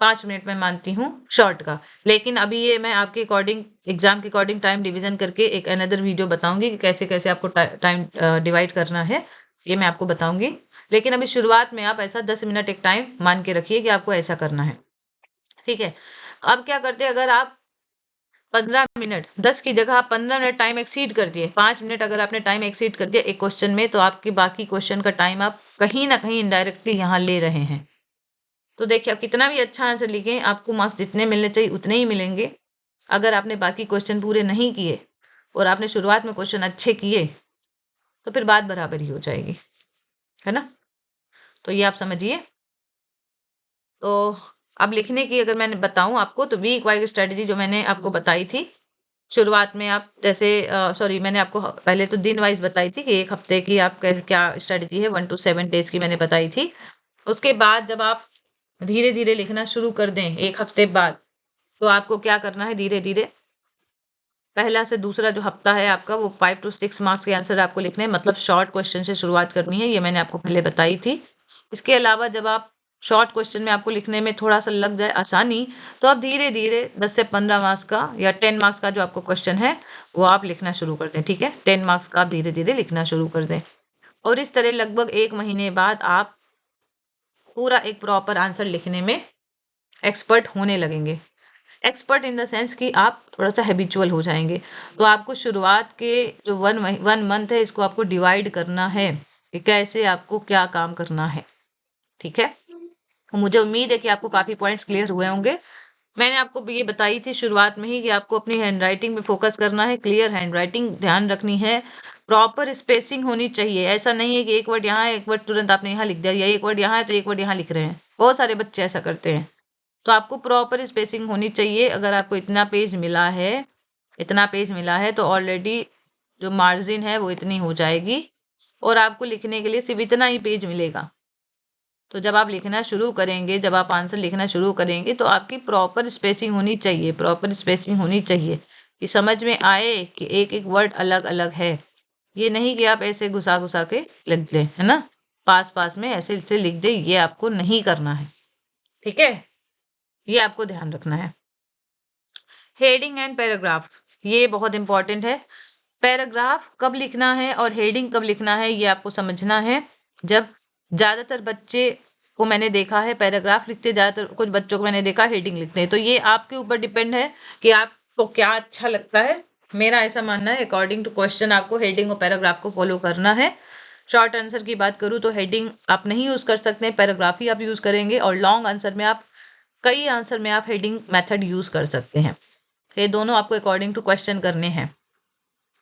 5 मिनट मैं मानती हूँ शॉर्ट का। लेकिन अभी ये मैं आपके अकॉर्डिंग, एग्जाम के अकॉर्डिंग टाइम डिवीजन करके एक अनदर वीडियो बताऊंगी कि कैसे कैसे आपको टाइम डिवाइड करना है, ये मैं आपको बताऊंगी। लेकिन अभी शुरुआत में आप ऐसा 10 मिनट एक टाइम मान के रखिए कि आपको ऐसा करना है, ठीक है। अब क्या करते हैं, अगर आप 15 मिनट, 10 की जगह आप 15 मिनट टाइम एक्सीड कर दिए, 5 मिनट अगर आपने टाइम एक्सीड कर दिया एक क्वेश्चन में, तो आपके बाकी क्वेश्चन का टाइम आप कहीं ना कहीं इनडायरेक्टली यहाँ ले रहे हैं। तो देखिए, आप कितना भी अच्छा आंसर लिखें, आपको मार्क्स जितने मिलने चाहिए उतने ही मिलेंगे। अगर आपने बाकी क्वेश्चन पूरे नहीं किए और आपने शुरुआत में क्वेश्चन अच्छे किए, तो फिर बात बराबर ही हो जाएगी, है ना। तो ये आप समझिए। तो अब लिखने की अगर मैंने बताऊं आपको, तो वीक वाइज स्ट्रेटेजी जो मैंने आपको बताई थी शुरुआत में, आप जैसे सॉरी, मैंने आपको पहले तो दिन वाइज बताई थी कि 1 हफ्ते की आप क्या स्ट्रेटजी है, 1 to 7 डेज की मैंने बताई थी। उसके बाद जब आप धीरे धीरे लिखना शुरू कर दें 1 हफ्ते बाद, तो आपको क्या करना है, धीरे धीरे पहला से दूसरा जो हफ्ता है आपका, वो 5 to 6 मार्क्स के आंसर आपको लिखने हैं, मतलब शॉर्ट क्वेश्चन से शुरुआत करनी है, ये मैंने आपको पहले बताई थी। इसके अलावा जब आप शॉर्ट क्वेश्चन में आपको लिखने में थोड़ा सा लग जाए आसानी, तो आप धीरे धीरे 10 से 15 मार्क्स का या 10 मार्क्स का जो आपको क्वेश्चन है वो आप लिखना शुरू कर दें, ठीक है। 10 मार्क्स का आप धीरे धीरे लिखना शुरू कर दें, और इस तरह लगभग 1 महीने बाद आप पूरा एक प्रॉपर आंसर लिखने में एक्सपर्ट होने लगेंगे। एक्सपर्ट इन द सेंस कि आप थोड़ा सा हैबिचुअल हो जाएंगे। तो आपको शुरुआत के जो 1 मंथ है इसको आपको डिवाइड करना है कि कैसे आपको क्या काम करना है। ठीक है, मुझे उम्मीद है कि आपको काफी पॉइंट्स क्लियर हुए होंगे। मैंने आपको ये बताई थी शुरुआत में ही कि आपको अपनी हैंडराइटिंग में फोकस करना है, क्लियर हैंडराइटिंग ध्यान रखनी है, प्रॉपर स्पेसिंग होनी चाहिए। ऐसा नहीं है कि एक वर्ड यहाँ है एक वर्ड तुरंत आपने यहाँ लिख दिया, या एक वर्ड यहाँ है तो एक वर्ड यहाँ लिख रहे हैं। बहुत सारे बच्चे ऐसा करते हैं। तो आपको प्रॉपर स्पेसिंग होनी चाहिए। अगर आपको इतना पेज मिला है तो ऑलरेडी जो मार्जिन है वो इतनी हो जाएगी और आपको लिखने के लिए सिर्फ इतना ही पेज मिलेगा। तो जब आप लिखना शुरू करेंगे, जब आप आंसर लिखना शुरू करेंगे तो आपकी प्रॉपर स्पेसिंग होनी चाहिए, प्रॉपर स्पेसिंग होनी चाहिए कि समझ में आए कि एक एक वर्ड अलग अलग है। ये नहीं कि आप ऐसे घुसा घुसा के लिख दें, है ना, पास पास में ऐसे ऐसे लिख दें, ये आपको नहीं करना है। ठीक है, ये आपको ध्यान रखना है। हेडिंग एंड पैराग्राफ, ये बहुत इंपॉर्टेंट है। पैराग्राफ कब लिखना है और हेडिंग कब लिखना है ये आपको समझना है। जब ज्यादातर बच्चे को मैंने देखा है पैराग्राफ लिखते, ज्यादातर कुछ बच्चों को मैंने देखा हेडिंग लिखते हैं। तो ये आपके ऊपर डिपेंड है कि आपको क्या अच्छा लगता है। मेरा ऐसा मानना है अकॉर्डिंग टू क्वेश्चन आपको हेडिंग और पैराग्राफ को फॉलो करना है। शॉर्ट आंसर की बात करूँ तो हेडिंग आप नहीं यूज कर सकते, पैराग्राफ ही आप यूज करेंगे। और लॉन्ग आंसर में आप कई आंसर में आप हेडिंग मेथड यूज कर सकते हैं। ये दोनों आपको अकॉर्डिंग टू क्वेश्चन करने हैं।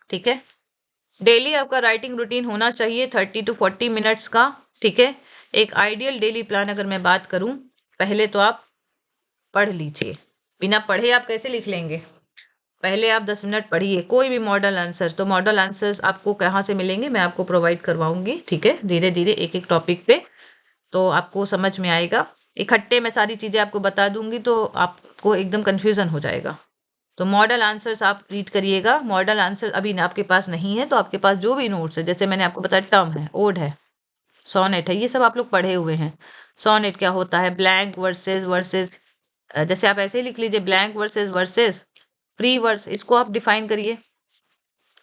ठीक है, डेली आपका राइटिंग रूटीन होना चाहिए 30 to 40 मिनट्स का। ठीक है, एक आइडियल डेली प्लान अगर मैं बात करूं, पहले तो आप पढ़ लीजिए। बिना पढ़े आप कैसे लिख लेंगे? पहले आप 10 मिनट पढ़िए कोई भी मॉडल आंसर। तो मॉडल आंसर्स आपको कहाँ से मिलेंगे मैं आपको प्रोवाइड करवाऊंगी। ठीक है, धीरे धीरे एक एक टॉपिक पे तो आपको समझ में आएगा। इकट्ठे मैं सारी चीजें आपको बता दूंगी तो आपको एकदम कंफ्यूजन हो जाएगा। तो मॉडल आंसर्स आप रीड करिएगा। मॉडल आंसर अभी आपके पास नहीं है तो आपके पास जो भी नोट्स है, जैसे मैंने आपको बताया टर्म है, ओड है, सोनेट है, ये सब आप लोग पढ़े हुए हैं। सोनेट क्या होता है, ब्लैंक वर्सेस वर्सेस, जैसे आप ऐसे ही लिख लीजिए blank verses versus free verse, इसको आप डिफाइन करिए,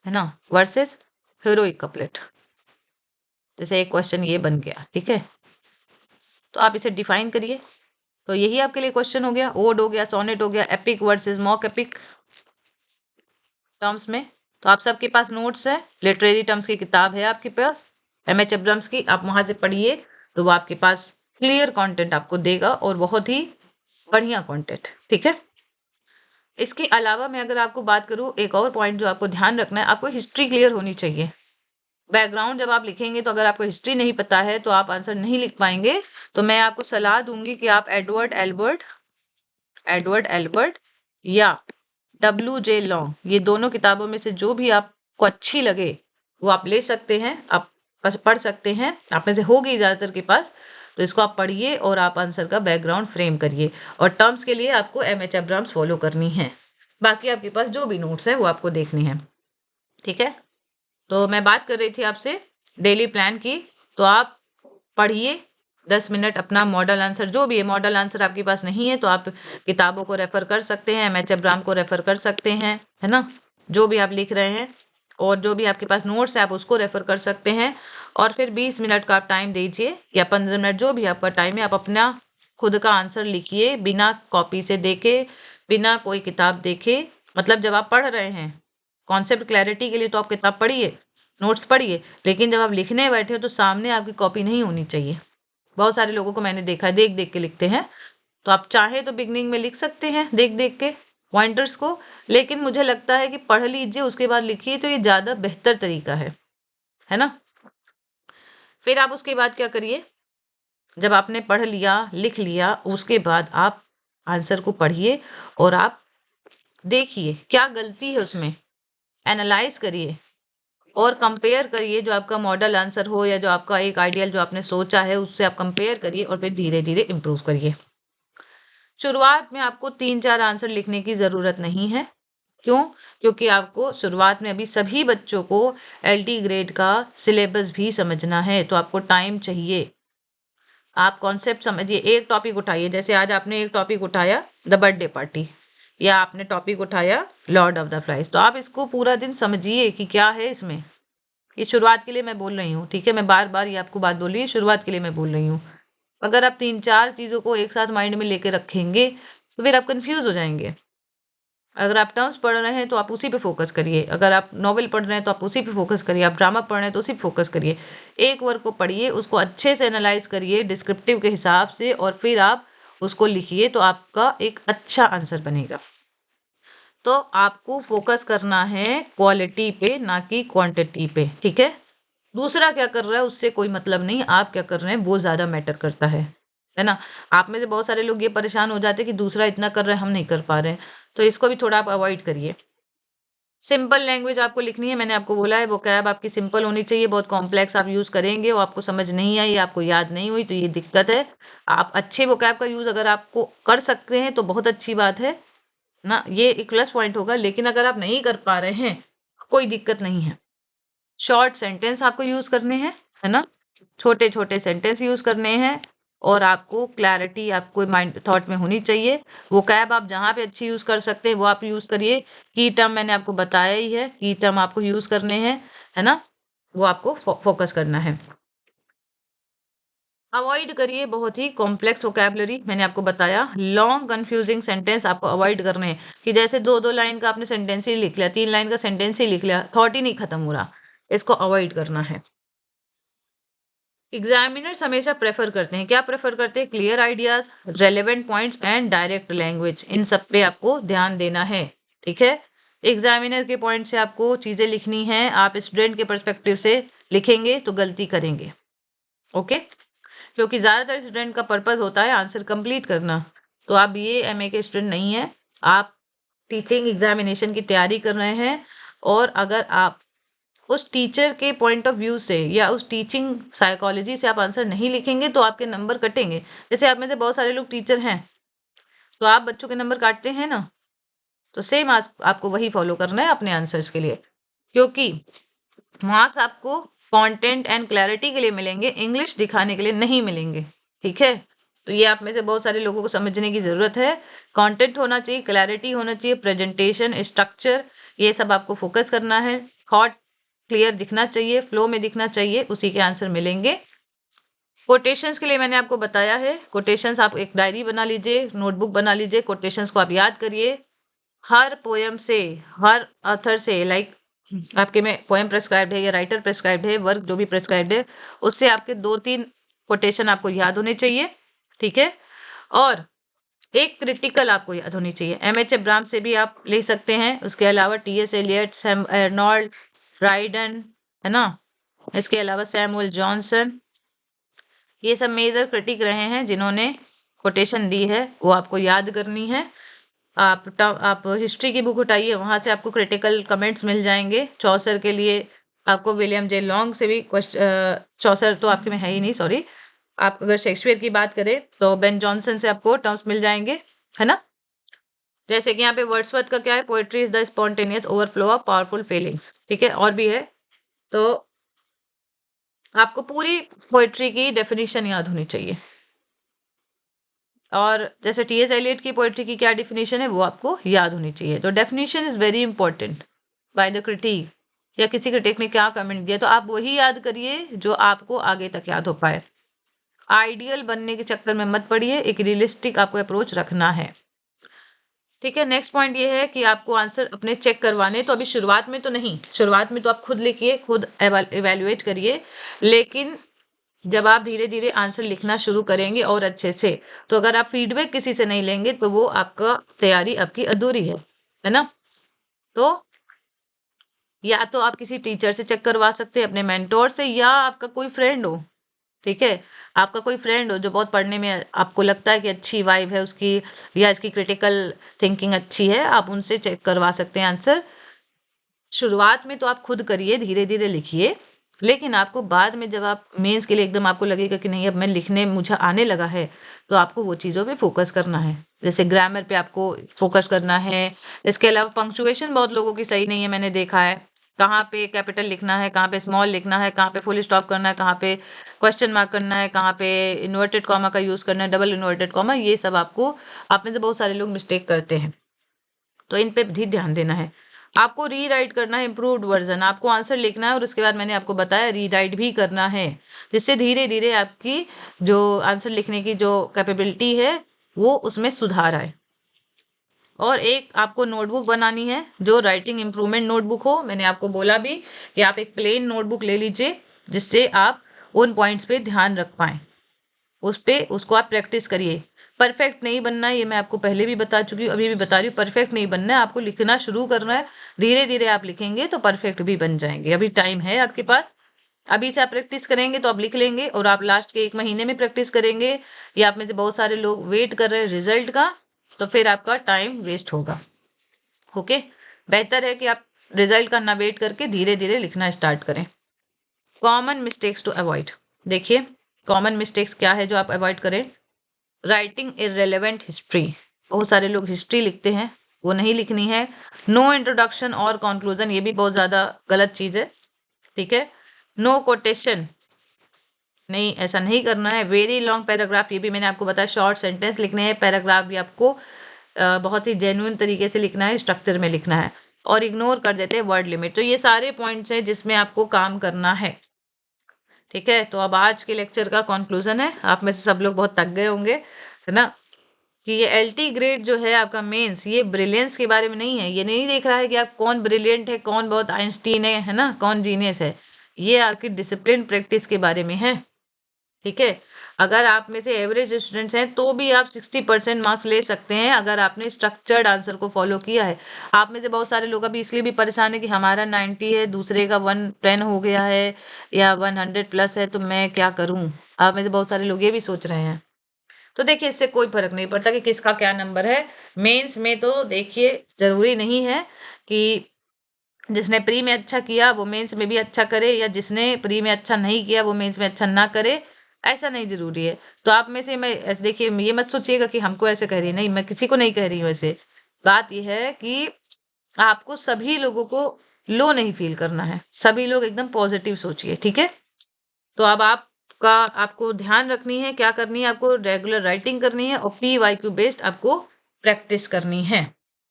है ना, वर्सेस हीरोइक कपलेट। जैसे एक क्वेश्चन ये बन गया, ठीक है, तो आप इसे डिफाइन करिए। तो यही आपके लिए क्वेश्चन हो गया, ओड हो गया, सोनेट हो गया, epic versus mock epic terms में। तो आप सबके पास नोट्स है, लिटरेरी टर्म्स की किताब है आपके पास, एमएच अब्राम्स की, आप वहां से पढ़िए तो वो आपके पास क्लियर कंटेंट आपको देगा और बहुत ही बढ़िया कंटेंट। ठीक है, इसके अलावा मैं अगर आपको बात करूं, एक और पॉइंट जो आपको ध्यान रखना है, आपको हिस्ट्री क्लियर होनी चाहिए। बैकग्राउंड जब आप लिखेंगे तो अगर आपको हिस्ट्री नहीं पता है तो आप आंसर नहीं लिख पाएंगे। तो मैं आपको सलाह दूंगी कि आप एडवर्ड एल्बर्ट या WJ लॉन्ग, ये दोनों किताबों में से जो भी आपको अच्छी लगे वो आप ले सकते हैं, आप बस पढ़ सकते हैं। आप में से होगी ज्यादातर के पास, तो इसको आप पढ़िए और आप आंसर का बैकग्राउंड फ्रेम करिए। और टर्म्स के लिए आपको एमएच अब्राम्स फॉलो करनी है। बाकी आपके पास जो भी नोट्स है वो आपको देखनी है। ठीक है, तो मैं बात कर रही थी आपसे डेली प्लान की। तो आप पढ़िए 10 मिनट अपना मॉडल आंसर, जो भी है मॉडल आंसर आपके पास नहीं है तो आप किताबों को रेफर कर सकते हैं, एमएच अब्राम को रेफर कर सकते हैं, है ना, जो भी आप लिख रहे हैं। और जो भी आपके पास नोट्स है आप उसको रेफर कर सकते हैं। और फिर 20 मिनट का आप टाइम दीजिए या 15 मिनट, जो भी आपका टाइम है, आप अपना खुद का आंसर लिखिए बिना कॉपी से देखे, बिना कोई किताब देखे। मतलब जब आप पढ़ रहे हैं कॉन्सेप्ट क्लैरिटी के लिए तो आप किताब पढ़िए, नोट्स पढ़िए, लेकिन जब आप लिखने बैठे हो तो सामने आपकी कॉपी नहीं होनी चाहिए। बहुत सारे लोगों को मैंने देखा है देख देख के लिखते हैं। तो आप चाहे तो बिगनिंग में लिख सकते हैं देख देख के पॉइंटर्स को, लेकिन मुझे लगता है कि पढ़ लीजिए उसके बाद लिखिए तो ये ज्यादा बेहतर तरीका है ना। फिर आप उसके बाद क्या करिए, जब आपने पढ़ लिया लिख लिया उसके बाद आप आंसर को पढ़िए और आप देखिए क्या गलती है उसमें, एनालाइज करिए और कंपेयर करिए। जो आपका मॉडल आंसर हो या जो आपका एक आइडियल जो आपने सोचा है उससे आप कंपेयर करिए और फिर धीरे धीरे इम्प्रूव करिए। शुरुआत में आपको 3-4 आंसर लिखने की जरूरत नहीं है। क्यों? क्योंकि आपको शुरुआत में अभी सभी बच्चों को LT ग्रेड का सिलेबस भी समझना है, तो आपको टाइम चाहिए। आप कॉन्सेप्ट समझिए, एक टॉपिक उठाइए, जैसे आज आपने एक टॉपिक उठाया द बर्थडे पार्टी, या आपने टॉपिक उठाया लॉर्ड ऑफ द फ्लाइज, तो आप इसको पूरा दिन समझिए कि क्या है इसमें। ये शुरुआत के लिए मैं बोल रही हूँ, ठीक है, मैं बार बार ये आपको बात बोल रही हूँ, शुरुआत के लिए मैं बोल रही हूँ। अगर आप 3-4 चीजों को एक साथ माइंड में लेके रखेंगे तो फिर आप कंफ्यूज हो जाएंगे। अगर आप टर्म्स पढ़ रहे हैं तो आप उसी पे फोकस करिए, अगर आप नॉवेल पढ़ रहे हैं तो आप उसी पे फोकस करिए, आप ड्रामा पढ़ रहे हैं तो उसी पे फोकस करिए। एक वर्क को पढ़िए, उसको अच्छे से एनालाइज करिए डिस्क्रिप्टिव के हिसाब से, और फिर आप उसको लिखिए, तो आपका एक अच्छा आंसर बनेगा। तो आपको फोकस करना है क्वालिटी पे, ना कि क्वांटिटी पे, ठीक है। दूसरा क्या कर रहा है उससे कोई मतलब नहीं, आप क्या कर रहे हैं वो ज्यादा मैटर करता है ना। आप में से बहुत सारे लोग ये परेशान हो जाते हैं कि दूसरा इतना कर रहे हैं हम नहीं कर पा रहे हैं, तो इसको भी थोड़ा आप अवॉइड करिए। सिंपल लैंग्वेज आपको लिखनी है, मैंने आपको बोला है वोकैब आपकी सिंपल होनी चाहिए। बहुत कॉम्प्लेक्स आप यूज करेंगे और आपको समझ नहीं आई, आपको याद नहीं हुई, तो ये दिक्कत है। आप अच्छे वोकैब का यूज अगर आपको कर सकते हैं तो बहुत अच्छी बात है ना, ये एक प्लस पॉइंट होगा। लेकिन अगर आप नहीं कर पा रहे हैं कोई दिक्कत नहीं है। शॉर्ट सेंटेंस आपको यूज करने हैं, है ना, छोटे छोटे सेंटेंस यूज करने हैं, और आपको क्लैरिटी आपको माइंड थॉट में होनी चाहिए। वो कैब आप जहाँ पे अच्छी यूज कर सकते हैं वो आप यूज करिए। की टर्म मैंने आपको बताया ही है, की टर्म आपको यूज करने हैं, है ना, वो आपको फोकस करना है। अवॉइड करिए बहुत ही कॉम्प्लेक्स वोकैबलरी, मैंने आपको बताया। लॉन्ग कंफ्यूजिंग सेंटेंस आपको अवॉइड करने हैं, कि जैसे दो दो लाइन का आपने सेंटेंस ही लिख लिया, 3 लाइन का सेंटेंस ही लिख लिया, थॉट ही नहीं खत्म हो रहा, इसको अवॉइड करना है। एग्जामिनर्स हमेशा प्रेफर करते हैं, क्या प्रेफर करते हैं, clear ideas, relevant points and direct language, इन सब पे आपको ध्यान देना है, ठीक है। एग्जामिनर के पॉइंट से आपको चीजें लिखनी है, आप स्टूडेंट के परस्पेक्टिव से लिखेंगे तो गलती करेंगे, ओके। क्योंकि ज्यादातर स्टूडेंट का पर्पस होता है आंसर कंप्लीट करना। तो आप BA MA के स्टूडेंट नहीं है, आप टीचिंग एग्जामिनेशन की तैयारी कर रहे हैं, और अगर आप उस टीचर के पॉइंट ऑफ व्यू से या उस टीचिंग साइकोलॉजी से आप आंसर नहीं लिखेंगे तो आपके नंबर कटेंगे। जैसे आप में से बहुत सारे लोग टीचर हैं, तो आप बच्चों के नंबर काटते हैं ना, तो सेम आपको वही फॉलो करना है अपने आंसर्स के लिए। क्योंकि मार्क्स आपको कंटेंट एंड क्लैरिटी के लिए मिलेंगे, इंग्लिश दिखाने के लिए नहीं मिलेंगे, ठीक है। तो ये आप में से बहुत सारे लोगों को समझने की जरूरत है। कंटेंट होना चाहिए, क्लैरिटी होना चाहिए, प्रेजेंटेशन, स्ट्रक्चर, ये सब आपको फोकस करना है। थॉट क्लियर दिखना चाहिए, फ्लो में दिखना चाहिए, उसी के आंसर मिलेंगे। कोटेशंस के लिए मैंने आपको बताया है, कोटेशंस आप एक डायरी बना लीजिए, नोटबुक बना लीजिए, कोटेशंस को आप याद करिए। हर पोएम से, हर ऑथर से, लाइक आपके में पोएम प्रेस्क्राइब्ड है या राइटर प्रेस्क्राइब्ड है, वर्क जो भी प्रेस्क्राइब्ड है, उससे आपके 2-3 कोटेशन आपको याद होने चाहिए, ठीक है। और एक क्रिटिकल आपको याद होनी चाहिए, MH अब्राम से भी आप ले सकते हैं, उसके अलावा TS Eliot, Sam Arnold, Dryden, है ना, इसके अलावा सैमुअल जॉनसन, ये सब मेजर क्रिटिक रहे हैं जिन्होंने कोटेशन दी है, वो आपको याद करनी है। आप हिस्ट्री की बुक उठाइए, वहां से आपको क्रिटिकल कमेंट्स मिल जाएंगे। चौसर के लिए आपको विलियम जे लॉन्ग से भी चौसर तो आपके में है ही नहीं, सॉरी। आप अगर शेक्सपियर की बात करें तो बेन जॉनसन से आपको टर्म्स मिल जाएंगे, है ना। जैसे कि यहाँ पे वर्ड्सवर्थ का क्या है, poetry is the spontaneous overflow of powerful feelings, ठीक है, और भी है। तो आपको पूरी पोएट्री की डेफिनेशन याद होनी चाहिए। और जैसे TS एलियट की पोएट्री की क्या डेफिनेशन है वो आपको याद होनी चाहिए। तो definition is very important by the critic, या किसी क्रिटिक ने क्या कमेंट दिया, तो आप वही याद करिए जो आपको आगे तक याद हो पाए। आइडियल बनने के चक्कर में मत पड़िए, एक रियलिस्टिक आपको अप्रोच रखना है, ठीक है। नेक्स्ट पॉइंट ये है कि आपको आंसर अपने चेक करवाने, तो अभी शुरुआत में तो नहीं, शुरुआत में तो आप खुद लिखिए, खुद एवेल्युएट करिए। लेकिन जब आप धीरे धीरे आंसर लिखना शुरू करेंगे और अच्छे से, तो अगर आप फीडबैक किसी से नहीं लेंगे तो वो आपका तैयारी आपकी अधूरी है ना। तो या तो आप किसी टीचर से चेक करवा सकते हैं, अपने मेंटोर से, या आपका कोई फ्रेंड हो, ठीक है, आपका कोई फ्रेंड हो जो बहुत पढ़ने में आपको लगता है कि अच्छी वाइब है उसकी, या इसकी क्रिटिकल थिंकिंग अच्छी है, आप उनसे चेक करवा सकते हैं आंसर। शुरुआत में तो आप खुद करिए, धीरे धीरे लिखिए, लेकिन आपको बाद में जब आप मेंस के लिए एकदम आपको लगेगा कि नहीं अब मैं लिखने मुझे आने लगा है, तो आपको वो चीज़ों पे फोकस करना है। जैसे ग्रामर पे आपको फोकस करना है। इसके अलावा पंक्चुएशन बहुत लोगों की सही नहीं है, मैंने देखा है, कहाँ पे कैपिटल लिखना है, कहाँ पे स्मॉल लिखना है, कहाँ पे फुल स्टॉप करना है, कहाँ पे क्वेश्चन मार्क करना है, कहाँ पे इन्वर्टेड कॉमा का यूज करना है, डबल इन्वर्टेड कॉमा, ये सब आपको, आप में से बहुत सारे लोग मिस्टेक करते हैं, तो इन पे भी ध्यान देना है। आपको रीराइट करना है इम्प्रूव्ड वर्जन, आपको आंसर लिखना है और उसके बाद मैंने आपको बताया रीराइट भी करना है, जिससे धीरे धीरे आपकी जो आंसर लिखने की जो कैपेबिलिटी है वो उसमें सुधार आए। और एक आपको नोटबुक बनानी है जो राइटिंग इम्प्रूवमेंट नोटबुक हो। मैंने आपको बोला भी कि आप एक प्लेन नोटबुक ले लीजिए जिससे आप उन पॉइंट्स पे ध्यान रख पाएं, उसको आप प्रैक्टिस करिए। परफेक्ट नहीं बनना है, ये मैं आपको पहले भी बता चुकी हूँ, अभी भी बता रही हूँ। परफेक्ट नहीं बनना है, आपको लिखना शुरू करना है। धीरे धीरे आप लिखेंगे तो परफेक्ट भी बन जाएंगे। अभी टाइम है आपके पास, अभी से आप प्रैक्टिस करेंगे तो आप लिख लेंगे। और आप लास्ट के 1 महीने में प्रैक्टिस करेंगे, या आप में से बहुत सारे लोग वेट कर रहे हैं रिजल्ट का, तो फिर आपका टाइम वेस्ट होगा। ओके, बेहतर है कि आप रिजल्ट का ना वेट करके धीरे धीरे लिखना स्टार्ट करें। कॉमन मिस्टेक्स टू अवॉइड, देखिए कॉमन मिस्टेक्स क्या है जो आप अवॉइड करें। राइटिंग इररेलेवेंट हिस्ट्री, बहुत सारे लोग हिस्ट्री लिखते हैं, वो नहीं लिखनी है। नो इंट्रोडक्शन और कंक्लूजन, ये भी बहुत ज़्यादा गलत चीज़ है, ठीक है। नो कोटेशन, नहीं ऐसा नहीं करना है। वेरी लॉन्ग पैराग्राफ, ये भी मैंने आपको बताया, शॉर्ट सेंटेंस लिखने हैं। पैराग्राफ भी आपको बहुत ही जेन्युइन तरीके से लिखना है, स्ट्रक्चर में लिखना है। और इग्नोर कर देते हैं वर्ड लिमिट। तो ये सारे पॉइंट्स हैं जिसमें आपको काम करना है, ठीक है। तो अब आज के लेक्चर का कंक्लूजन है, आप में से सब लोग बहुत थक गए होंगे, है ना, कि ये LT ग्रेड जो है आपका मेंस, ये ब्रिलियंस के बारे में नहीं है। ये नहीं देख रहा है कि आप कौन ब्रिलियंट है, कौन बहुत आइंस्टीन है ना, कौन जीनियस है। ये आपकी डिसिप्लिन प्रैक्टिस के बारे में है, ठीक है। अगर आप में से एवरेज स्टूडेंट्स हैं तो भी आप 60% मार्क्स ले सकते हैं अगर आपने स्ट्रक्चर्ड आंसर को फॉलो किया है। आप में से बहुत सारे लोग अभी इसलिए भी परेशान है कि हमारा 90 है, दूसरे का 110 हो गया है या 100 प्लस है, तो मैं क्या करूं। आप में से बहुत सारे लोग ये भी सोच रहे हैं। तो देखिए इससे कोई फर्क नहीं पड़ता कि किसका क्या नंबर है। मेंस में तो देखिए जरूरी नहीं है कि जिसने प्री में अच्छा किया वो मेंस में भी अच्छा करे, या जिसने प्री में अच्छा नहीं किया वो मेंस में अच्छा ना करे, ऐसा नहीं जरूरी है। तो आप में से मैं ऐसे देखिए, ये मत सोचिएगा कि हमको ऐसे कह रही, नहीं मैं किसी को नहीं कह रही हूँ ऐसे। बात यह है कि आपको सभी लोगों को लो नहीं फील करना है, सभी लोग एकदम पॉजिटिव सोचिए, ठीक है। तो अब आपको ध्यान रखनी है, क्या करनी है, आपको रेगुलर राइटिंग करनी है और PYQ बेस्ड आपको प्रैक्टिस करनी है।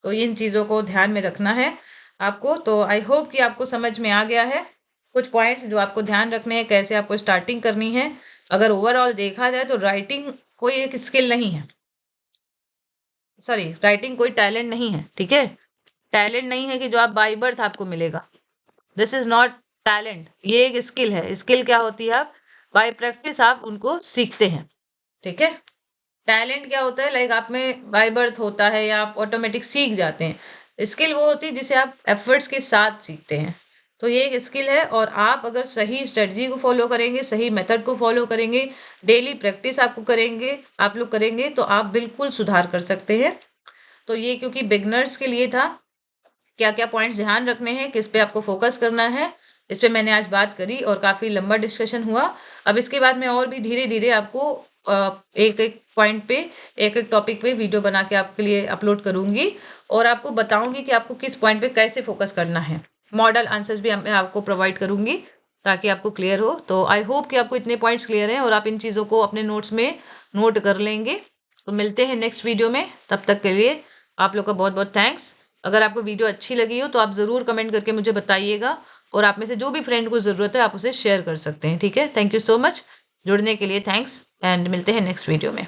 तो इन चीज़ों को ध्यान में रखना है आपको। तो आई होप कि आपको समझ में आ गया है कुछ पॉइंट जो आपको ध्यान रखने हैं, कैसे आपको स्टार्टिंग करनी है। अगर ओवरऑल देखा जाए तो राइटिंग कोई एक स्किल नहीं है, सॉरी राइटिंग कोई टैलेंट नहीं है, ठीक है। टैलेंट नहीं है कि जो आप बाई बर्थ आपको मिलेगा, दिस इज नॉट टैलेंट, ये एक स्किल है। स्किल क्या होती है, आप बाय प्रैक्टिस आप उनको सीखते हैं, ठीक है। टैलेंट क्या होता है, लाइक आप में बाय बर्थ होता है या आप ऑटोमेटिक सीख जाते हैं। स्किल वो होती है जिसे आप एफर्ट्स के साथ सीखते हैं। तो ये एक स्किल है, और आप अगर सही स्ट्रेटजी को फॉलो करेंगे, सही मेथड को फॉलो करेंगे, डेली प्रैक्टिस आपको करेंगे, आप लोग करेंगे, तो आप बिल्कुल सुधार कर सकते हैं। तो ये क्योंकि बिगनर्स के लिए था, क्या क्या पॉइंट्स ध्यान रखने हैं, किस पे आपको फोकस करना है, इस पे मैंने आज बात करी और काफ़ी लंबा डिस्कशन हुआ। अब इसके बाद मैं और भी धीरे धीरे आपको एक एक पॉइंट पे, एक एक टॉपिक पे वीडियो बना के आपके लिए अपलोड करूंगी और आपको बताऊंगी कि आपको किस पॉइंट पे कैसे फोकस करना है। मॉडल आंसर्स भी मैं आपको प्रोवाइड करूंगी ताकि आपको क्लियर हो। तो आई होप कि आपको इतने पॉइंट्स क्लियर हैं और आप इन चीज़ों को अपने नोट्स में नोट कर लेंगे। तो मिलते हैं नेक्स्ट वीडियो में, तब तक के लिए आप लोग का बहुत बहुत थैंक्स। अगर आपको वीडियो अच्छी लगी हो तो आप ज़रूर कमेंट करके मुझे बताइएगा, और आप में से जो भी फ्रेंड को ज़रूरत है आप उसे शेयर कर सकते हैं, ठीक है। थैंक यू सो मच, जुड़ने के लिए थैंक्स, एंड मिलते हैं नेक्स्ट वीडियो में।